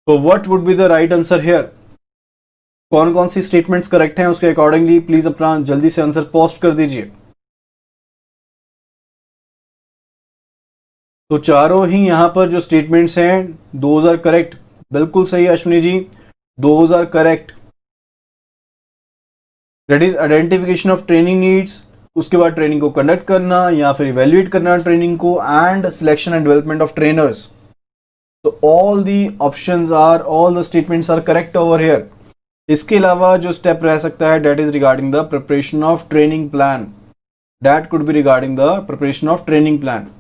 So what would be the right answer here? कौन कौन सी स्टेटमेंट्स करेक्ट हैं उसके अकॉर्डिंगली प्लीज अपना जल्दी से आंसर पोस्ट कर दीजिए। तो चारों ही यहां पर जो स्टेटमेंट्स हैं दोज आर करेक्ट, बिल्कुल सही Ashwini ji, those are correct. That is identification of training needs, उसके बाद ट्रेनिंग को कंडक्ट करना या फिर इवेल्युएट करना ट्रेनिंग को, and selection and development of trainers. तो all the options are, all the statements are correct over here. इसके अलावा जो स्टेप रह सकता है that is regarding the preparation of training plan, that could be regarding the preparation of training plan.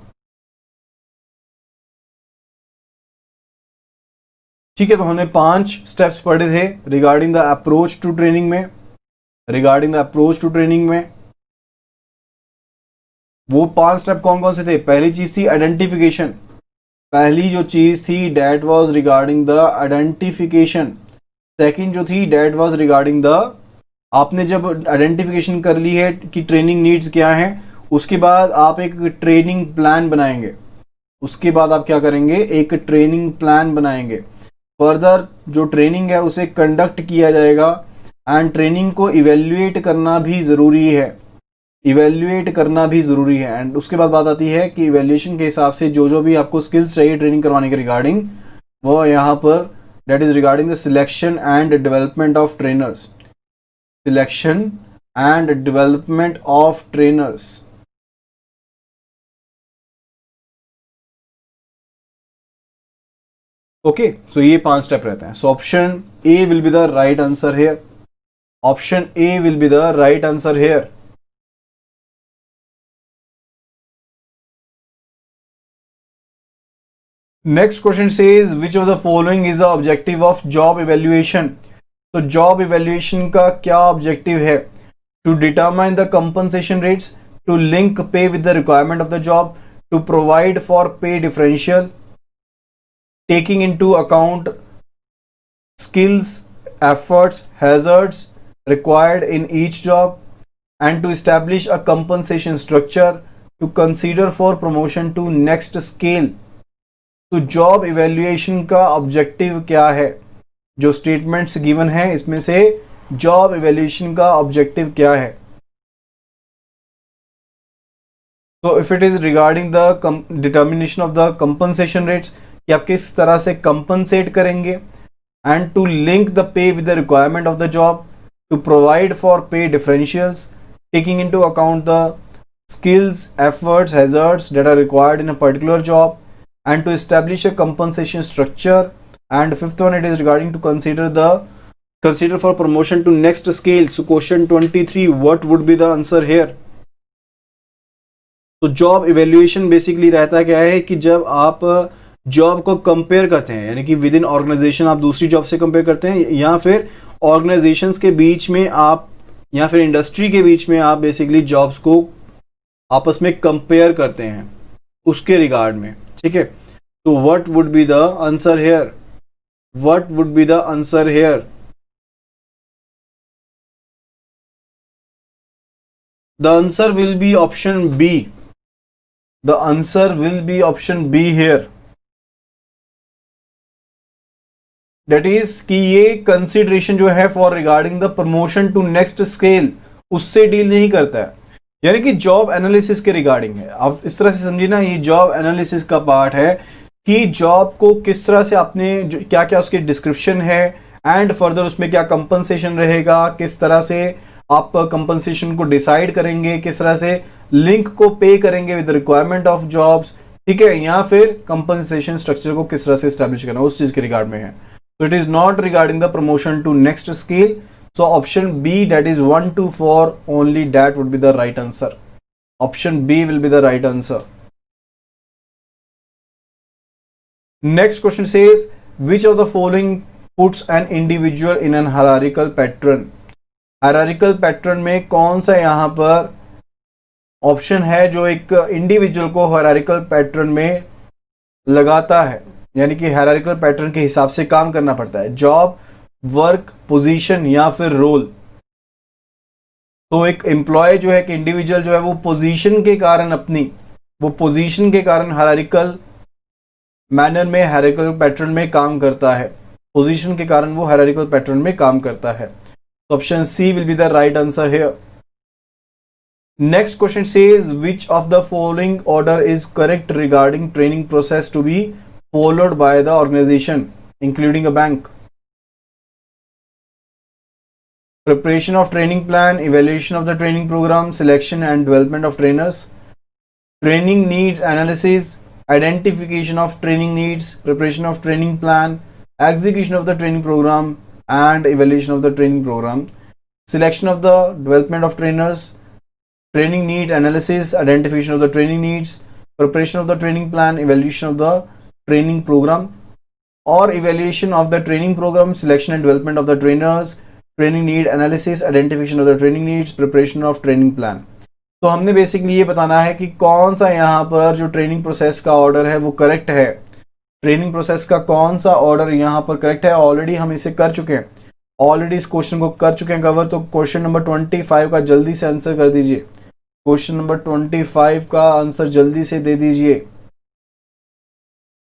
ठीक है, तो हमने 5 स्टेप्स पढ़े थे regarding the approach to training में। Regarding the approach to training में वो 5 स्टेप कौन कौन से थे? पहली चीज थी आइडेंटिफिकेशन, पहली जो चीज थी that was regarding the identification. Second जो थी दैट वाज रिगार्डिंग द, आपने जब आइडेंटिफिकेशन कर ली है कि ट्रेनिंग नीड्स क्या हैं, उसके बाद आप एक ट्रेनिंग प्लान बनाएंगे। उसके बाद आप क्या करेंगे? एक ट्रेनिंग प्लान बनाएंगे। फर्दर जो ट्रेनिंग है उसे कंडक्ट किया जाएगा एंड ट्रेनिंग को इवेल्युएट करना भी ज़रूरी है, इवेल्युएट करना भी ज़रूरी है। एंड उसके बाद बात आती है कि इवेल्युएशन के हिसाब से जो जो भी आपको स्किल्स चाहिए ट्रेनिंग करवाने के रिगार्डिंग, वो यहाँ पर that is regarding the selection and development of trainers, selection and development of trainers. Okay, so ये 5 स्टेप रहते हैं। So option A will be the right answer here, option A will be the right answer here. Next question says which of the following is the objective of job evaluation. तो job evaluation का क्या objective है? To determine the compensation rates, to link पे with the requirement of the job, to provide for pay differential, taking into account skills, efforts, hazards required in each job, and to establish a compensation structure to consider for promotion to next scale। तो job evaluation का objective क्या है? जो statements given है इसमें से job evaluation का objective क्या है? तो if it is regarding the determination of the compensation rates, कि आप किस तरह से कंपनसेट करेंगे, and to link the pay with the requirement of the job, to provide for pay differentials, taking into account the skills, efforts, hazards that are required in a particular job, and to establish a compensation structure. And fifth one, it is regarding to consider for promotion to next scale. So question 23, what would be the answer here? तो job evaluation basically रहता क्या है कि जब आप job को compare करते हैं, यानी कि विद इन ऑर्गेनाइजेशन आप दूसरी जॉब से कंपेयर करते हैं, या फिर ऑर्गेनाइजेशंस के बीच में आप, या फिर इंडस्ट्री के बीच में आप बेसिकली जॉब्स को आपस में कंपेयर करते हैं उसके रिगार्ड में, ठीक है। तो what would be the answer here? What would be the answer here? The answer will be option B. The answer will be option B here. That is कि ये consideration जो है for regarding the promotion to next scale उससे deal नहीं करता है, यानी कि जॉब एनालिसिस के रिगार्डिंग है। आप इस तरह से समझिए ना, ये जॉब एनालिसिस का पार्ट है कि जॉब को किस तरह से आपने क्या क्या उसकी डिस्क्रिप्शन है, एंड फर्दर उसमें क्या कंपनसेशन रहेगा, किस तरह से आप कंपनसेशन को डिसाइड करेंगे, किस तरह से लिंक को पे करेंगे विद रिक्वायरमेंट ऑफ जॉब्स, ठीक है, या फिर कंपनसेशन स्ट्रक्चर को किस तरह से एस्टैब्लिश करना, उस चीज के रिगार्ड में है। तो it is not regarding the promotion to next scale. So option B, that is 1 to 4 only, that would be the right answer. Option B will be the right answer. Next question says which of the following puts an individual in an hierarchical pattern? Hierarchical pattern में कौन सा यहां पर option है जो एक individual को hierarchical pattern में लगाता है? यानी कि हायरार्किकल पैटर्न के हिसाब से काम करना पड़ता है। जॉब, वर्क, पोजीशन या फिर रोल। तो एक एम्प्लॉय जो है, कि इंडिविजुअल जो है, वो पोजीशन के कारण हायरार्किकल मैनर में, हायरार्किकल पैटर्न में काम करता है। पोजीशन के कारण वो हायरार्किकल पैटर्न में काम करता है। Option C will be the right answer here. Next question says, which of the following order is correct regarding training process to be followed by the organization, including a bank? Preparation of training plan, evaluation of the training program, selection and development of trainers, training needs analysis, identification of training needs, preparation of training plan, execution of the training program and evaluation of the training program, selection of the development of trainers, training need analysis, identification of the training needs, preparation of the training plan, evaluation of the training program, or evaluation of the training program, selection and development of the trainers, training need analysis, identification of the training needs, preparation of training plan. तो हमने basically ये बताना है कि कौन सा यहाँ पर जो ट्रेनिंग प्रोसेस का ऑर्डर है वो करेक्ट है। ट्रेनिंग प्रोसेस का कौन सा ऑर्डर यहाँ पर करेक्ट है। ऑलरेडी हम इसे कर चुके हैं, ऑलरेडी इस क्वेश्चन को कर चुके हैं कवर। तो क्वेश्चन नंबर 25 का जल्दी से आंसर कर दीजिए। क्वेश्चन नंबर 25 का आंसर जल्दी से दे दीजिए।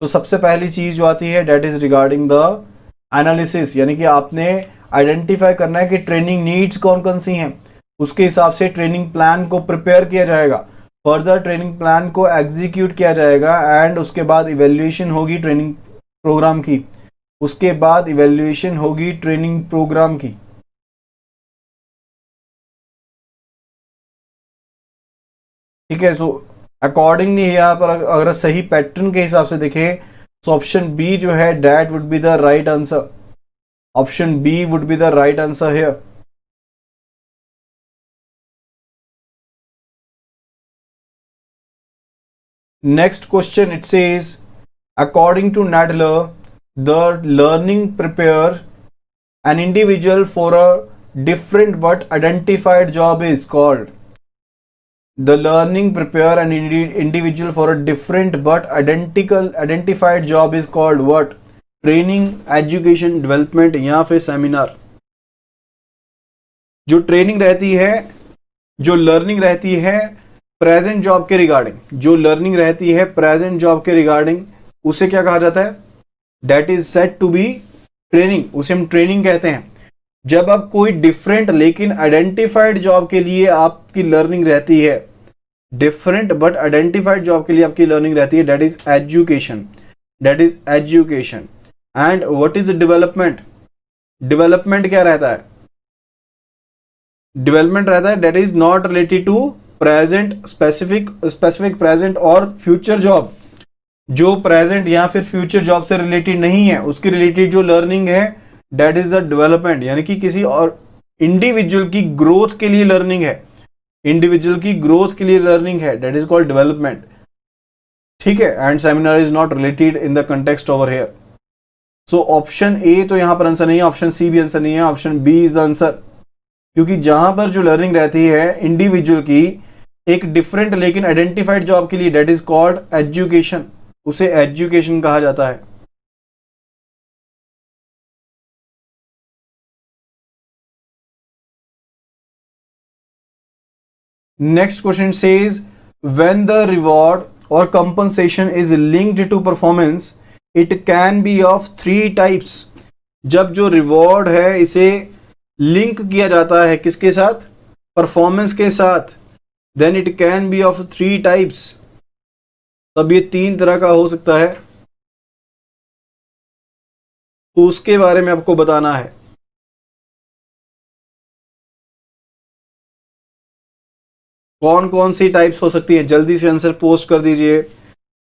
तो सबसे पहली चीज जो आती है that is regarding the analysis, यानी कि आपने आइडेंटिफाई करना है कि ट्रेनिंग नीड्स कौन कौन सी हैं, उसके हिसाब से ट्रेनिंग प्लान को प्रिपेयर किया जाएगा, फर्दर ट्रेनिंग प्लान को एग्जीक्यूट किया जाएगा एंड उसके बाद इवेल्युएशन होगी ट्रेनिंग प्रोग्राम की, उसके बाद इवेल्युएशन होगी ट्रेनिंग प्रोग्राम की। ठीक है, सो अकॉर्डिंगली यहाँ पर अगर सही पैटर्न के हिसाब से देखें तो ऑप्शन बी जो है that would be the right answer. Option B would be the right answer here. Next question it says, according to Nadler, the learning prepare an individual for a different but identified job is called. The learning prepare an individual for a different but identified job is called what? Training, education, development या फिर seminar. जो training रहती है, जो learning रहती है present job के regarding, जो लर्निंग रहती है प्रेजेंट जॉब के रिगार्डिंग, उसे क्या कहा जाता है? That is said to be training, उसे हम ट्रेनिंग कहते हैं। जब आप कोई डिफरेंट लेकिन आइडेंटिफाइड जॉब के लिए आपकी लर्निंग रहती है, डिफरेंट बट आइडेंटिफाइड जॉब के लिए आपकी लर्निंग रहती है, that is education, that is education. And what is development? Development क्या रहता है? डेवलपमेंट रहता है that is not related to present, specific present और फ्यूचर जॉब। जो प्रेजेंट या फिर फ्यूचर जॉब से रिलेटेड नहीं है, उसकी रिलेटेड जो लर्निंग है दैट इज द डेवलपमेंट, यानी कि किसी और इंडिविजुअल की ग्रोथ के लिए लर्निंग है, इंडिविजुअल की ग्रोथ के लिए लर्निंग है, दैट इज कॉल्ड डेवलपमेंट। ठीक है, and seminar is not related in the context over here. So option ए तो यहां पर आंसर नहीं है, ऑप्शन सी भी आंसर नहीं है, option B is the answer. क्योंकि जहां पर जो लर्निंग रहती है इंडिविजुअल की एक डिफरेंट लेकिन आइडेंटिफाइड जॉब के लिए, दैट इज कॉल्ड एजुकेशन, उसे एजुकेशन कहा जाता है। Next question says, when the reward और compensation is linked to performance it can be of 3 types. जब जो रिवॉर्ड है इसे लिंक किया जाता है किसके साथ? परफॉर्मेंस के साथ, then it can be of 3 types. तब ये 3 तरह का हो सकता है, तो उसके बारे में आपको बताना है। कौन कौन सी टाइप्स हो सकती है, जल्दी से आंसर पोस्ट कर दीजिए।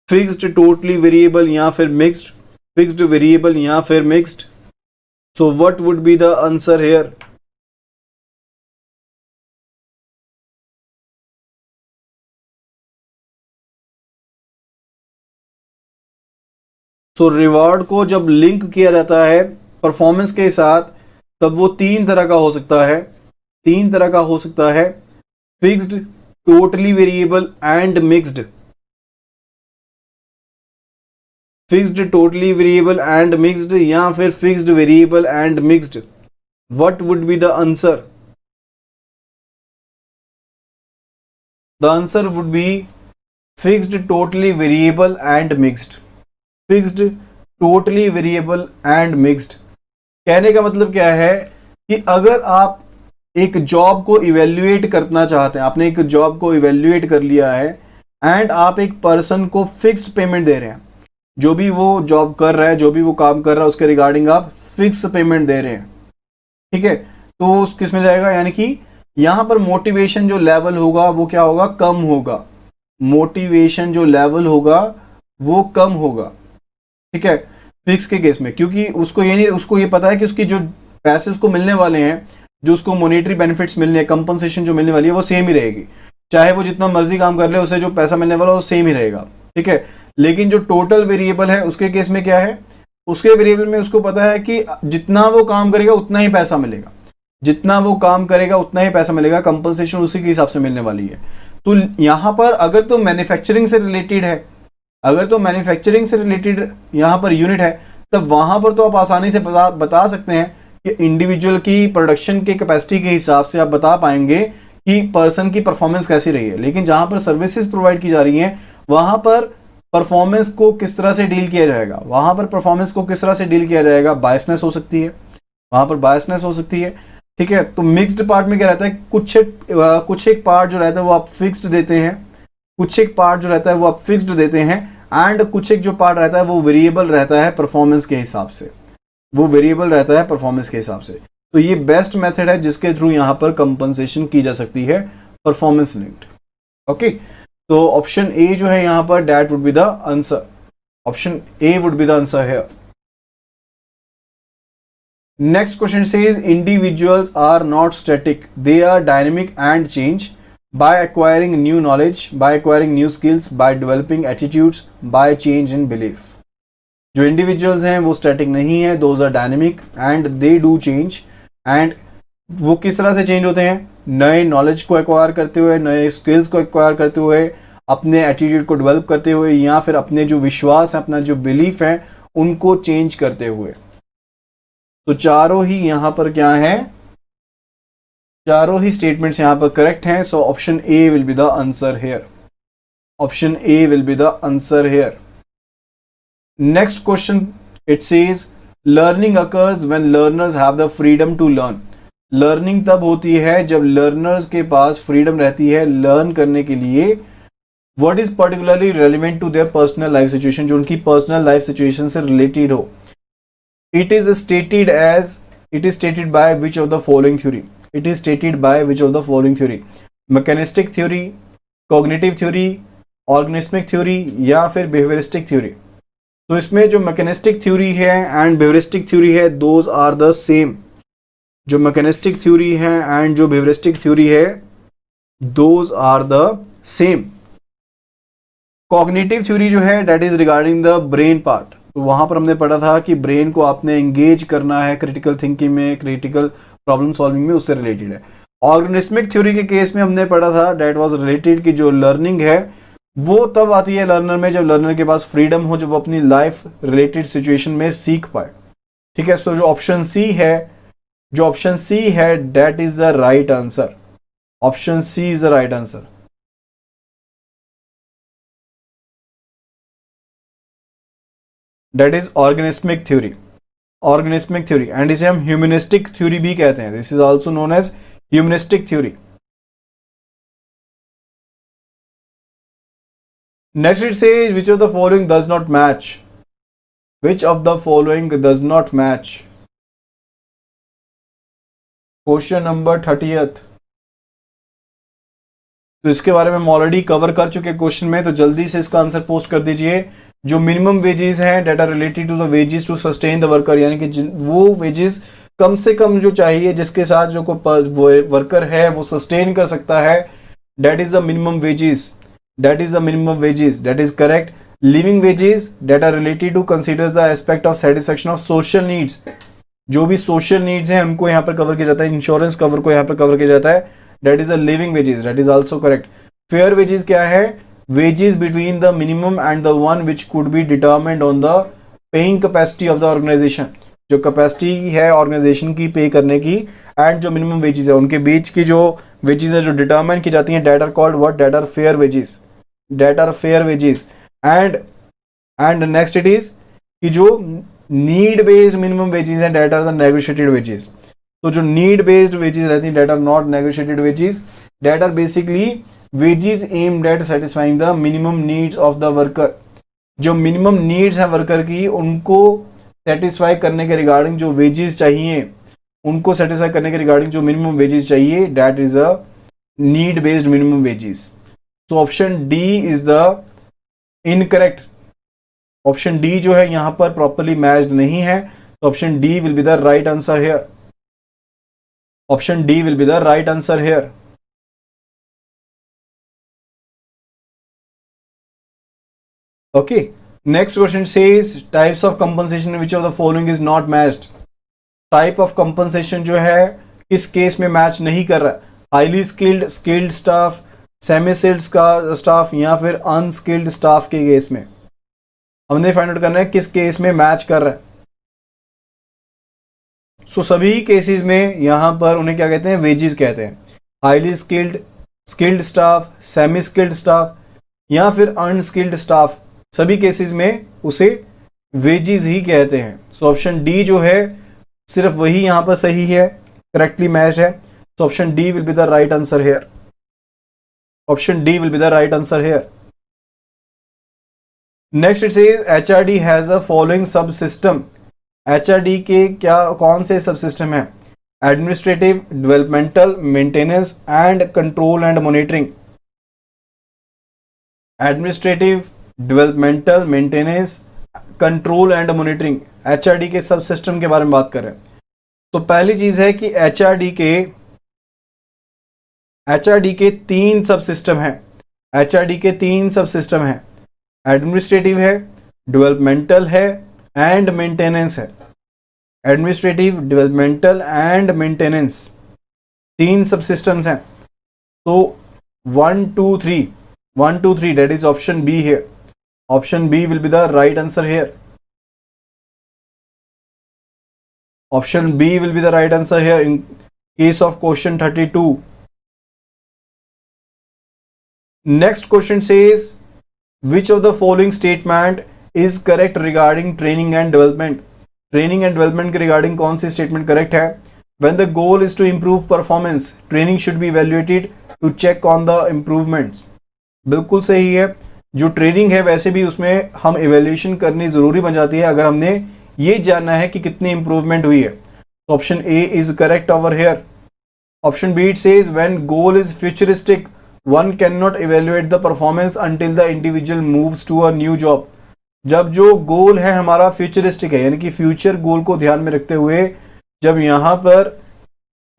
फिक्स्ड, टोटली वेरिएबल या फिर मिक्स्ड, फिक्स्ड, वेरिएबल या फिर mixed. So what would be the answer here? So reward को जब लिंक किया जाता है परफॉर्मेंस के साथ, तब वो 3 तरह का हो सकता है, 3 तरह का हो सकता है, fixed, totally variable and mixed. Fixed totally variable and mixed या फिर fixed variable and mixed? What would be the answer? The answer would be fixed totally variable and mixed. Fixed totally variable and mixed कहने का मतलब क्या है कि अगर आप एक जॉब को इवेल्युएट करना चाहते हैं, आपने एक जॉब को इवेल्युएट कर लिया है एंड आप एक पर्सन को फिक्स्ड पेमेंट दे रहे हैं, जो भी वो जॉब कर रहा है, जो भी वो काम कर रहा है उसके रिगार्डिंग आप फिक्स पेमेंट दे रहे हैं, ठीक है, तो उस किस में जाएगा, यानी कि यहां पर मोटिवेशन जो लेवल होगा वो क्या होगा, कम होगा। मोटिवेशन जो लेवल होगा वो कम होगा, ठीक है, फिक्स के केस में, क्योंकि उसको ये नहीं, उसको ये पता है कि उसकी जो पैसे उसको मिलने वाले हैं, जो उसको मॉनेटरी बेनिफिट्स मिलने, कंपनसेशन जो मिलने वाली है वो सेम ही रहेगी, चाहे वो जितना मर्जी काम कर ले उसे जो पैसा मिलने वाला वो सेम ही रहेगा, ठीक है। लेकिन जो टोटल वेरिएबल है उसके केस में क्या है, उसके वेरिएबल में उसको पता है कि जितना वो काम करेगा उतना ही पैसा मिलेगा, जितना वो काम करेगा उतना ही पैसा मिलेगा, कंपनसेशन उसी के हिसाब से मिलने वाली है। तो यहां पर अगर तो मैन्युफैक्चरिंग से रिलेटेड है, अगर तो मैन्युफैक्चरिंग से रिलेटेड यहां पर यूनिट है, तब वहां पर तो आप आसानी से बता सकते हैं कि इंडिविजुअल की प्रोडक्शन के कैपेसिटी के हिसाब से आप बता पाएंगे कि पर्सन की परफॉर्मेंस कैसी रही है। लेकिन जहां पर सर्विसेज प्रोवाइड की जा रही हैं वहां पर परफॉर्मेंस को किस तरह से डील किया जाएगा, वहां पर परफॉर्मेंस को किस तरह से डील किया जाएगा, बायसनेस हो सकती है, वहां पर बायसनेस हो सकती है, ठीक है। तो मिक्स्ड पार्ट में क्या रहता है, कुछ एक पार्ट जो रहता है वो आप फिक्स्ड देते हैं, कुछ एक पार्ट जो रहता है वो आप फिक्स्ड देते हैं, एंड कुछ एक जो पार्ट रहता है वो वेरिएबल रहता है परफॉर्मेंस के हिसाब से, वो वेरिएबल रहता है परफॉर्मेंस के हिसाब से। तो ये बेस्ट मेथड है जिसके थ्रू यहां पर कंपनसेशन की जा सकती है, परफॉर्मेंस लिंक्ड। ओके, तो ऑप्शन ए जो है यहां पर that would be the answer, option A would be the answer here. Next question says individuals are not static, they are dynamic and change by acquiring new knowledge, by acquiring new skills, by developing attitudes, by change in belief। जो individuals हैं वो static नहीं है, those are dynamic and they do change, and वो किस तरह से change होते हैं, नए नॉलेज को एक्वायर करते हुए, नए स्किल्स को एक्वायर करते हुए, अपने एटीट्यूड को डेवलप करते हुए, या फिर अपने जो विश्वास है, अपना जो बिलीफ है उनको चेंज करते हुए। तो चारों ही यहां पर क्या है, चारों ही स्टेटमेंट्स यहां पर करेक्ट हैं, so option A will be the answer here, option A will be the answer here. Next question it says learning occurs when learners have the freedom to learn. Learning तब होती है जब learners के पास freedom रहती है learn करने के लिए। What is particularly relevant to their personal life situation, जो उनकी पर्सनल लाइफ सिचुएशन से रिलेटेड हो। It is stated by which of the following theory, it is stated by which of the following theory, mechanistic theory, cognitive theory, organismic theory या फिर behavioristic theory। तो इसमें जो mechanistic theory है and behavioristic theory है those are the same। जो mechanistic theory है and जो behavioristic theory है those are the same। cognitive theory जो है that is regarding the brain part। तो वहां पर हमने पढ़ा था कि ब्रेन को आपने एंगेज करना है क्रिटिकल थिंकिंग में, क्रिटिकल प्रॉब्लम सॉल्विंग में, उससे रिलेटेड है। ऑर्गेनिस्मिक थ्योरी के केस में हमने पढ़ा था दैट वाज रिलेटेड कि जो लर्निंग है वो तब आती है लर्नर में जब लर्नर के पास फ्रीडम हो, जब वो अपनी लाइफ रिलेटेड सिचुएशन में सीख पाए, ठीक है। सो जो ऑप्शन सी है, जो ऑप्शन सी है that is the right answer, option C is the right answer. That is organismic theory, organismic theory, and इसे हम ह्यूमनिस्टिक थ्योरी भी कहते हैं। This is also known as humanistic theory. Next it says which of the following does not match, which of the following does not match. Question number 30th। तो इसके बारे में हम ऑलरेडी कवर कर चुके क्वेश्चन में, तो जल्दी से इसका आंसर पोस्ट कर दीजिए। जो मिनिमम वेजेस हैं that are related to the wages to sustain the worker, यानी कि वो वेजेस कम से कम जो चाहिए जिसके साथ जो वर्कर है वो सस्टेन कर सकता है, that is the minimum wages, that is the minimum wages, that is correct. Living wages that are related to considers the aspect of satisfaction of social needs, जो भी सोशल नीड्स हैं उनको यहाँ पर कवर किया जाता है, इंश्योरेंस कवर को यहाँ पर कवर किया जाता है, that is a living wages, that is also correct. Fair wages क्या है, wages between the minimum and the one which could be determined on the paying capacity of the organisation, जो capacity है organisation की pay करने की and जो minimum wages है उनके बीच की जो वेजेस है जो डिटर्मिन की जाती हैं, that are called what, that are fair wages, that are fair wages. And next it is कि जो नीड बेस्ड मिनिमम वेजेस हैं, that are the negotiated wages. तो जो नीड बेस्ड वेजेस रहती हैं, that are not negotiated wages, that are basically wages aimed at satisfying the minimum needs of the worker. जो minimum needs हैं worker की उनको satisfy करने के रिगार्डिंग जो वेजेस चाहिए, उनको सेटिस्फाई करने के रिगार्डिंग जो मिनिमम वेजेस चाहिए, that is a need based minimum wages. So option D is the incorrect. Option D जो है यहां पर प्रॉपरली मैच्ड नहीं है, तो option D will be the right answer here. Option D will be the right answer here. Okay, next question says types of compensation in which of the following is not matched। Type of compensation जो है किस case में match नहीं कर रहा है, highly skilled, skilled staff, semi skilled staff या फिर अनस्किल्ड स्टाफ के केस में हमने फाइंड आउट करना है किस केस में मैच कर रहा है। सो सभी केसेस में यहां पर उन्हें क्या कहते हैं, वेजेस कहते हैं। Highly skilled, skilled staff, semi skilled staff या फिर अनस्किल्ड स्टाफ, सभी केसेस में उसे वेजेस ही कहते हैं। सो ऑप्शन डी जो है सिर्फ वही यहां पर सही है, करेक्टली मैच्ड है। So option D will be the right answer here. Option D will be the right answer here. Next it says HRD has a following सब सिस्टम। एचआरडी के क्या कौन से सब सिस्टम है, administrative, developmental, maintenance and control and monitoring. Administrative, developmental, maintenance, control and monitoring, HRD के सब system के बारे में बात कर रहे हैं। तो पहली चीज है कि एचआरडी के तीन सब सिस्टम हैं। एचआरडी के तीन सब सिस्टम हैं, एडमिनिस्ट्रेटिव है, डेवलपमेंटल है एंड मेंटेनेंस है। एडमिनिस्ट्रेटिव, डेवलपमेंटल एंड मेंटेनेंस, तीन सब सिस्टम्स हैं। तो 1 2 3 that is option B here. Option B will be the right answer here. Option B will be the right answer here in case of question 32. Next question says which of the following statement is correct regarding training and development। Training and development के regarding कौन सी statement correct है। When the goal is to improve performance, training should be evaluated to check on the improvements। बिल्कुल सही है। जो training है वैसे भी उसमें हम इवेल्यूएशन करनी जरूरी बन जाती है अगर हमने ये जानना है कि कितनी इंप्रूवमेंट हुई है। तो option A is correct over here. Option B it says when goal is futuristic one can not evaluate the performance until the individual moves to a new job. जब जो गोल है हमारा फ्यूचरिस्टिक है, यानी कि फ्यूचर गोल को ध्यान में रखते हुए जब यहाँ पर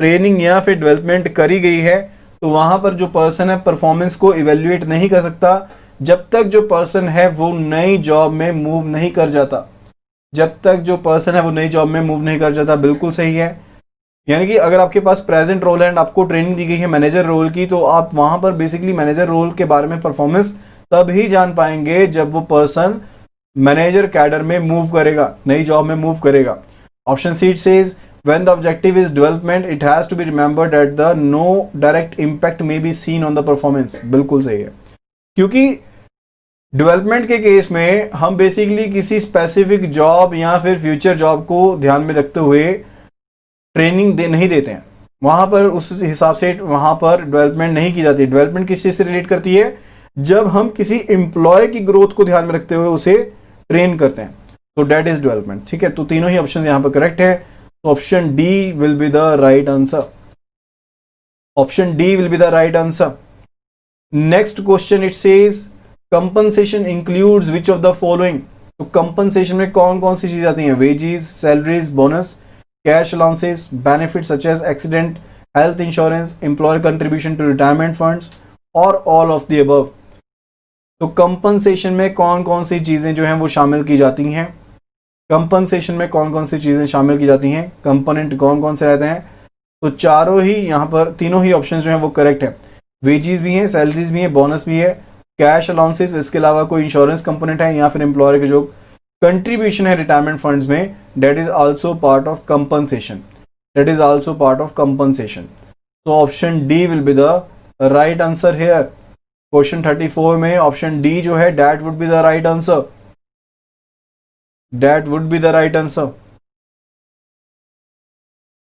ट्रेनिंग या फिर डेवलपमेंट करी गई है, तो वहां पर जो पर्सन है परफॉर्मेंस को इवेल्युएट नहीं कर सकता जब तक जो पर्सन है वो नई जॉब में मूव नहीं कर जाता। जब तक जो पर्सन है वो नई जॉब में मूव नहीं कर जाता। बिल्कुल सही है। यानी कि अगर आपके पास प्रेजेंट रोल है एंड आपको ट्रेनिंग दी गई है मैनेजर रोल की, तो आप वहां पर बेसिकली मैनेजर रोल के बारे में परफॉर्मेंस तब ही जान पाएंगे जब वो पर्सन मैनेजर कैडर में मूव करेगा, नई जॉब में मूव करेगा। Option C it says when the objective is development it has to be remembered that the no direct impact may be seen on the performance। बिल्कुल सही है, क्योंकि development के केस में हम बेसिकली किसी स्पेसिफिक जॉब या फिर फ्यूचर जॉब को ध्यान में रखते हुए ट्रेनिंग नहीं देते हैं। वहां पर उस हिसाब से वहां पर डेवलपमेंट नहीं की जाती। डेवलपमेंट किस चीज से रिलेट करती है, जब हम किसी एम्प्लॉय की ग्रोथ को ध्यान में रखते हुए उसे ट्रेन करते हैं, तो डेट इज डेवलपमेंट। ठीक है, तो तीनों ही ऑप्शन यहां पर करेक्ट है। Option D will be the right answer. Option D will be the right answer. Next question it says compensation includes which of the following. तो कंपनसेशन में कौन कौन सी चीज आती हैं, wages, salaries, bonus, cash allowances, benefit such as accident, health insurance, employer contribution to retirement funds और all of the above. तो कंपनसेशन में कौन कौन सी चीजें जो हैं वो शामिल की जाती हैं। कंपनसेशन में कौन कौन सी चीजें शामिल की जाती हैं, कंपोनेंट कौन कौन से रहते हैं। तो चारों ही यहाँ पर तीनों ही ऑप्शंस जो हैं वो करेक्ट है। वेजेस भी हैं, सैलरीज भी हैं, बोनस भी है कैश अलाउंसेस, इसके अलावा कोई इंश्योरेंस कंपोनेंट है, या फिर एम्प्लॉयर के जो कंट्रीब्यूशन है रिटायरमेंट फंड्स में, that is also part of compensation, that is also part of compensation. तो option D will be the right answer here. Question 34 में ऑप्शन डी जो है that would be the right answer, that would be the right answer.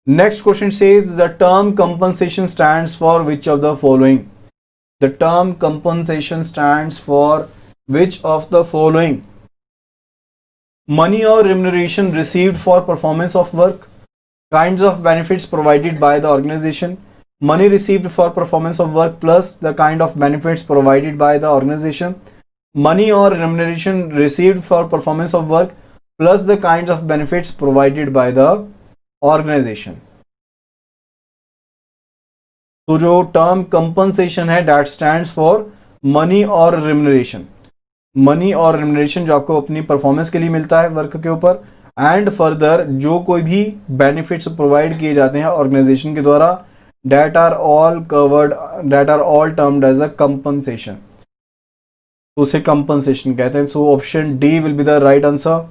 Next question says the term compensation stands for which of the following, the term compensation stands for which of the following, money or remuneration received for performance of work, kinds of benefits provided by the organization, money received for performance of work plus the kind of benefits provided by the organization, money or remuneration received for performance of work plus the kinds of benefits provided by the organization। तो जो term compensation है that stands for money और remuneration, money और remuneration जो आपको अपनी performance के लिए मिलता है वर्क के ऊपर, एंड फर्दर जो कोई भी बेनिफिट्स प्रोवाइड किए जाते हैं ऑर्गेनाइजेशन के द्वारा, that are all covered, that are all termed as a compensation, तो उसे कंपनसेशन कहते हैं। So option D will be the right answer,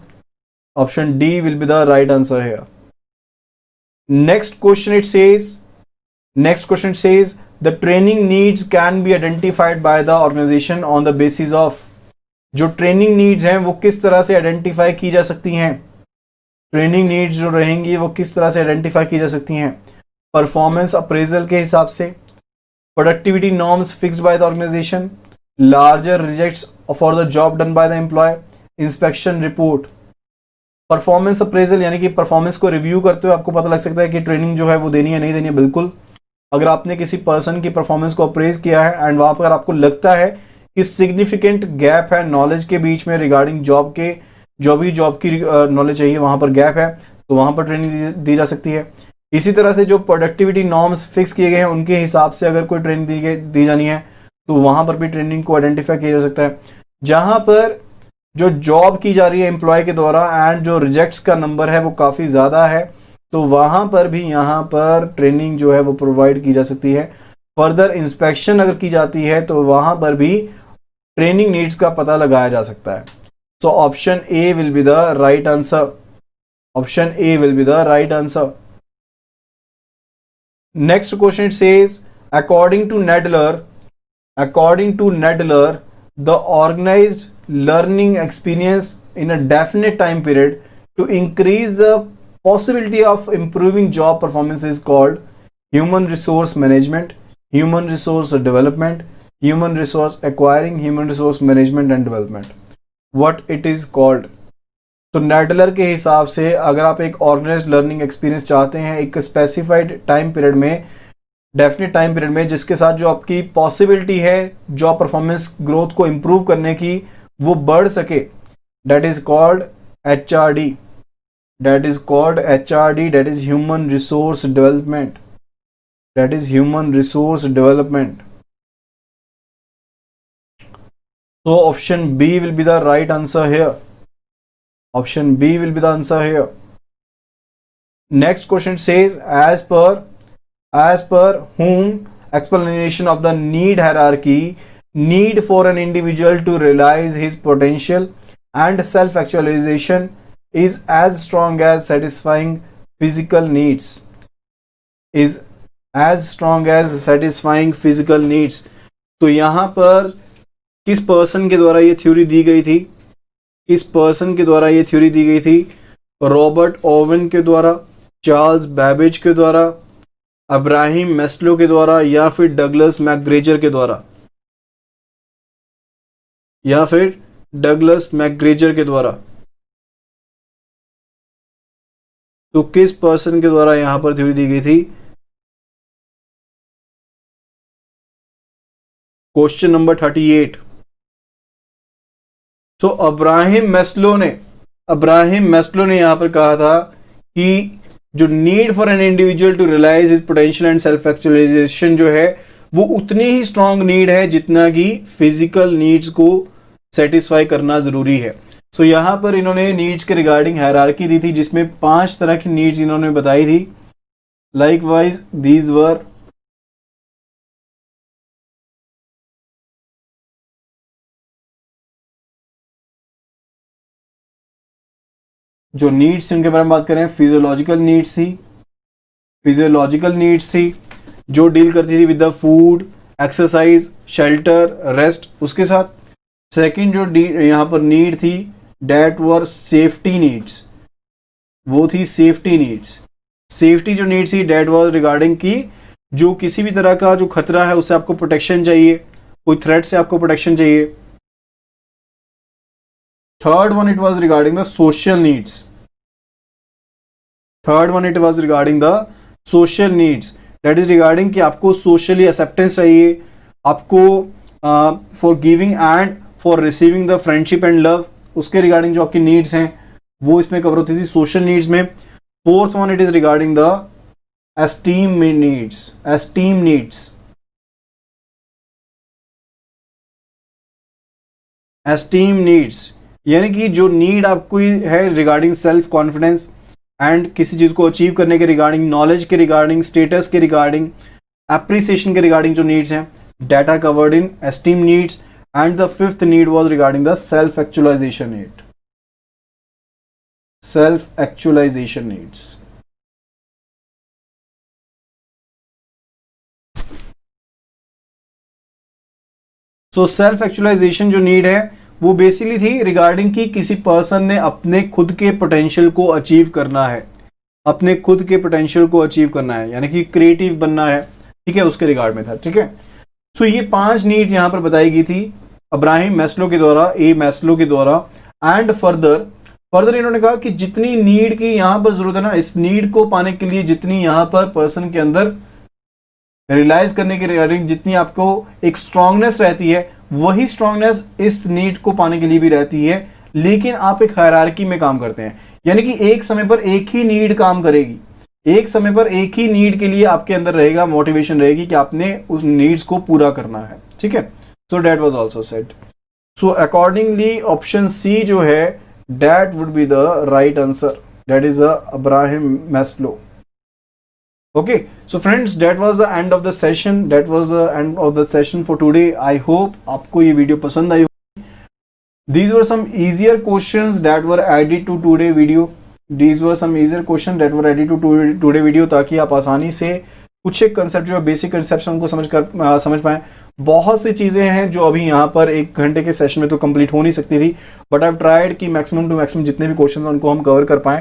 option D will be the right answer here. Next question it says, next question says the training needs can be identified by the organisation on the basis of, जो training needs हैं वो किस तरह से identify की जा सकती हैं, ट्रेनिंग नीड्स जो रहेंगी वो किस तरह से आइडेंटिफाई की जा सकती हैं, परफॉर्मेंस अप्रेजल के हिसाब से, productivity norms fixed by the organisation, larger rejects for the job done by the employee, inspection report. Performance appraisal यानी कि परफॉर्मेंस को रिव्यू करते हुए आपको पता लग सकता है कि ट्रेनिंग जो है वो देनी है नहीं देनी है। बिल्कुल, अगर आपने किसी पर्सन की परफॉर्मेंस को अप्रेज किया है एंड वहां पर आपको लगता है कि सिग्निफिकेंट गैप है नॉलेज के बीच में रिगार्डिंग जॉब के, जो भी जॉब की नॉलेज चाहिए वहां पर गैप है, तो वहां पर ट्रेनिंग दी जा सकती है। इसी तरह से जो प्रोडक्टिविटी नॉर्म्स फिक्स किए गए हैं उनके हिसाब से अगर कोई ट्रेनिंग दी जानी है तो वहां पर भी ट्रेनिंग को आइडेंटिफाई किया जा सकता है। जहां पर जो जॉब की जा रही है एम्प्लॉय के द्वारा एंड जो रिजेक्ट्स का नंबर है वो काफ़ी ज़्यादा है, तो वहां पर भी यहाँ पर ट्रेनिंग जो है वो प्रोवाइड की जा सकती है। फर्दर इंस्पेक्शन अगर की जाती है तो वहां पर भी ट्रेनिंग नीड्स का पता लगाया जा सकता है। So option A will be the right answer, option A will be the right answer. Next question says according to Nadler, according to Nadler, the organized learning experience in a definite time period to increase the possibility of improving job performance is called human resource management, human resource development, human resource acquiring, human resource management and development. What it is called? तो Nadler के हिसाब से अगर आप एक organised learning experience चाहते हैं एक स्पेसिफाइड टाइम पीरियड में, डेफिनेट टाइम पीरियड में, जिसके साथ जो आपकी पॉसिबिलिटी है जॉब परफॉर्मेंस ग्रोथ को इंप्रूव करने की वो बढ़ सके, that is called HRD, that is called HRD, that is human resource development, that is human resource development. So option B will be the right answer here. Option B will be the answer here. Next question says as per whom explanation of the need hierarchy, need for an individual to realize his potential and self actualization is as strong as satisfying physical needs, is as strong as satisfying physical needs। तो यहाँ पर किस person के द्वारा ये theory दी गई थी, किस पर्सन के द्वारा ये थ्योरी दी गई थी? रॉबर्ट ओवन के द्वारा, चार्ल्स बैबेज के द्वारा, अब्राहिम मैस्लो के द्वारा, या फिर डगलस मैकग्रेजर के द्वारा, या फिर डगलस मैकग्रेजर के द्वारा। तो किस पर्सन के द्वारा यहां पर थ्योरी दी गई थी? Question number 38। तो अब्राहिम मैस्लो ने यहां पर कहा था कि जो need for an individual to realise his potential and self actualisation जो है वो उतनी ही स्ट्रांग नीड है जितना कि फिजिकल नीड्स को सेटिस्फाई करना जरूरी है। सो यहां पर इन्होंने नीड्स के रिगार्डिंग हायरार्की दी थी जिसमें 5 तरह की नीड्स इन्होंने बताई थी। लाइकवाइज दीज वर जो नीड्स उनके बारे में बात करें, फिजियोलॉजिकल नीड्स थी, फिजियोलॉजिकल नीड्स थी जो डील करती थी with the food, exercise, shelter, rest, उसके साथ। सेकंड जो यहाँ पर नीड थी डेट वर सेफ्टी नीड्स, वो थी सेफ्टी नीड्स। सेफ्टी जो नीड थी डेट वाज रिगार्डिंग की जो किसी भी तरह का जो खतरा है उससे आपको प्रोटेक्शन चाहिए, कोई थ्रेट से आपको प्रोटेक्शन चाहिए। Third one it was regarding the social needs, third one it was regarding the social needs, that is regarding कि आपको सोशली एक्सेप्टेंस चाहिए, आपको for giving and for receiving the friendship and love, उसके regarding जो आपकी needs हैं वो इसमें कवर होती थी सोशल नीड्स में। Fourth one it is regarding the esteem needs, esteem needs, esteem needs यानी कि जो नीड आपको है रिगार्डिंग सेल्फ कॉन्फिडेंस एंड किसी चीज को अचीव करने के रिगार्डिंग, नॉलेज के रिगार्डिंग, स्टेटस के रिगार्डिंग, एप्रिसिएशन के रिगार्डिंग जो नीड्स हैं that are covered in esteem needs. And the fifth need was regarding the self actualisation need, self actualisation needs. So self actualisation जो need है वो basically थी regarding कि किसी पर्सन ने अपने खुद के पोटेंशियल को अचीव करना है, अपने खुद के पोटेंशियल को अचीव करना है, यानी कि क्रिएटिव बनना है, ठीक है, उसके रिगार्ड में था, ठीक है। सो ये 5 नीड्स यहां पर बताई गई थी अब्राहम मैस्लो के द्वारा, ए मैस्लो के द्वारा। एंड फर्दर इन्होंने कहा कि जितनी नीड की यहां पर जरूरत है ना, इस नीड को पाने के लिए जितनी यहां पर पर्सन के अंदर रियलाइज करने के रिगार्डिंग जितनी आपको एक स्ट्रांगनेस रहती है, वही स्ट्रांगनेस इस नीड को पाने के लिए भी रहती है, लेकिन आप एक हायरार्की में काम करते हैं, यानी कि एक समय पर एक ही नीड काम करेगी, एक समय पर एक ही नीड के लिए आपके अंदर रहेगा मोटिवेशन रहेगी कि आपने उस नीड्स को पूरा करना है, ठीक है। So that was also said. So accordingly option C जो है that would be the right answer, that is Abraham Maslow. Okay, so friends, that was the end of the session. That was the end of the session for today. I hope आपको ये video पसंद आई होगी। These were some easier questions that were added to today video. These were some easier questions that were added to today video ताकि आप आसानी से कुछ एक कंसेप्ट जो बेसिक कंसेप्ट उनको समझ पाएं। बहुत सी चीज़ें हैं जो अभी यहाँ पर 1 घंटे के सेशन में तो कंप्लीट हो नहीं सकती थी, बट आई हैव ट्राइड कि मैक्सिमम टू मैक्सिमम जितने भी क्वेश्चन उनको हम कवर कर पाएं।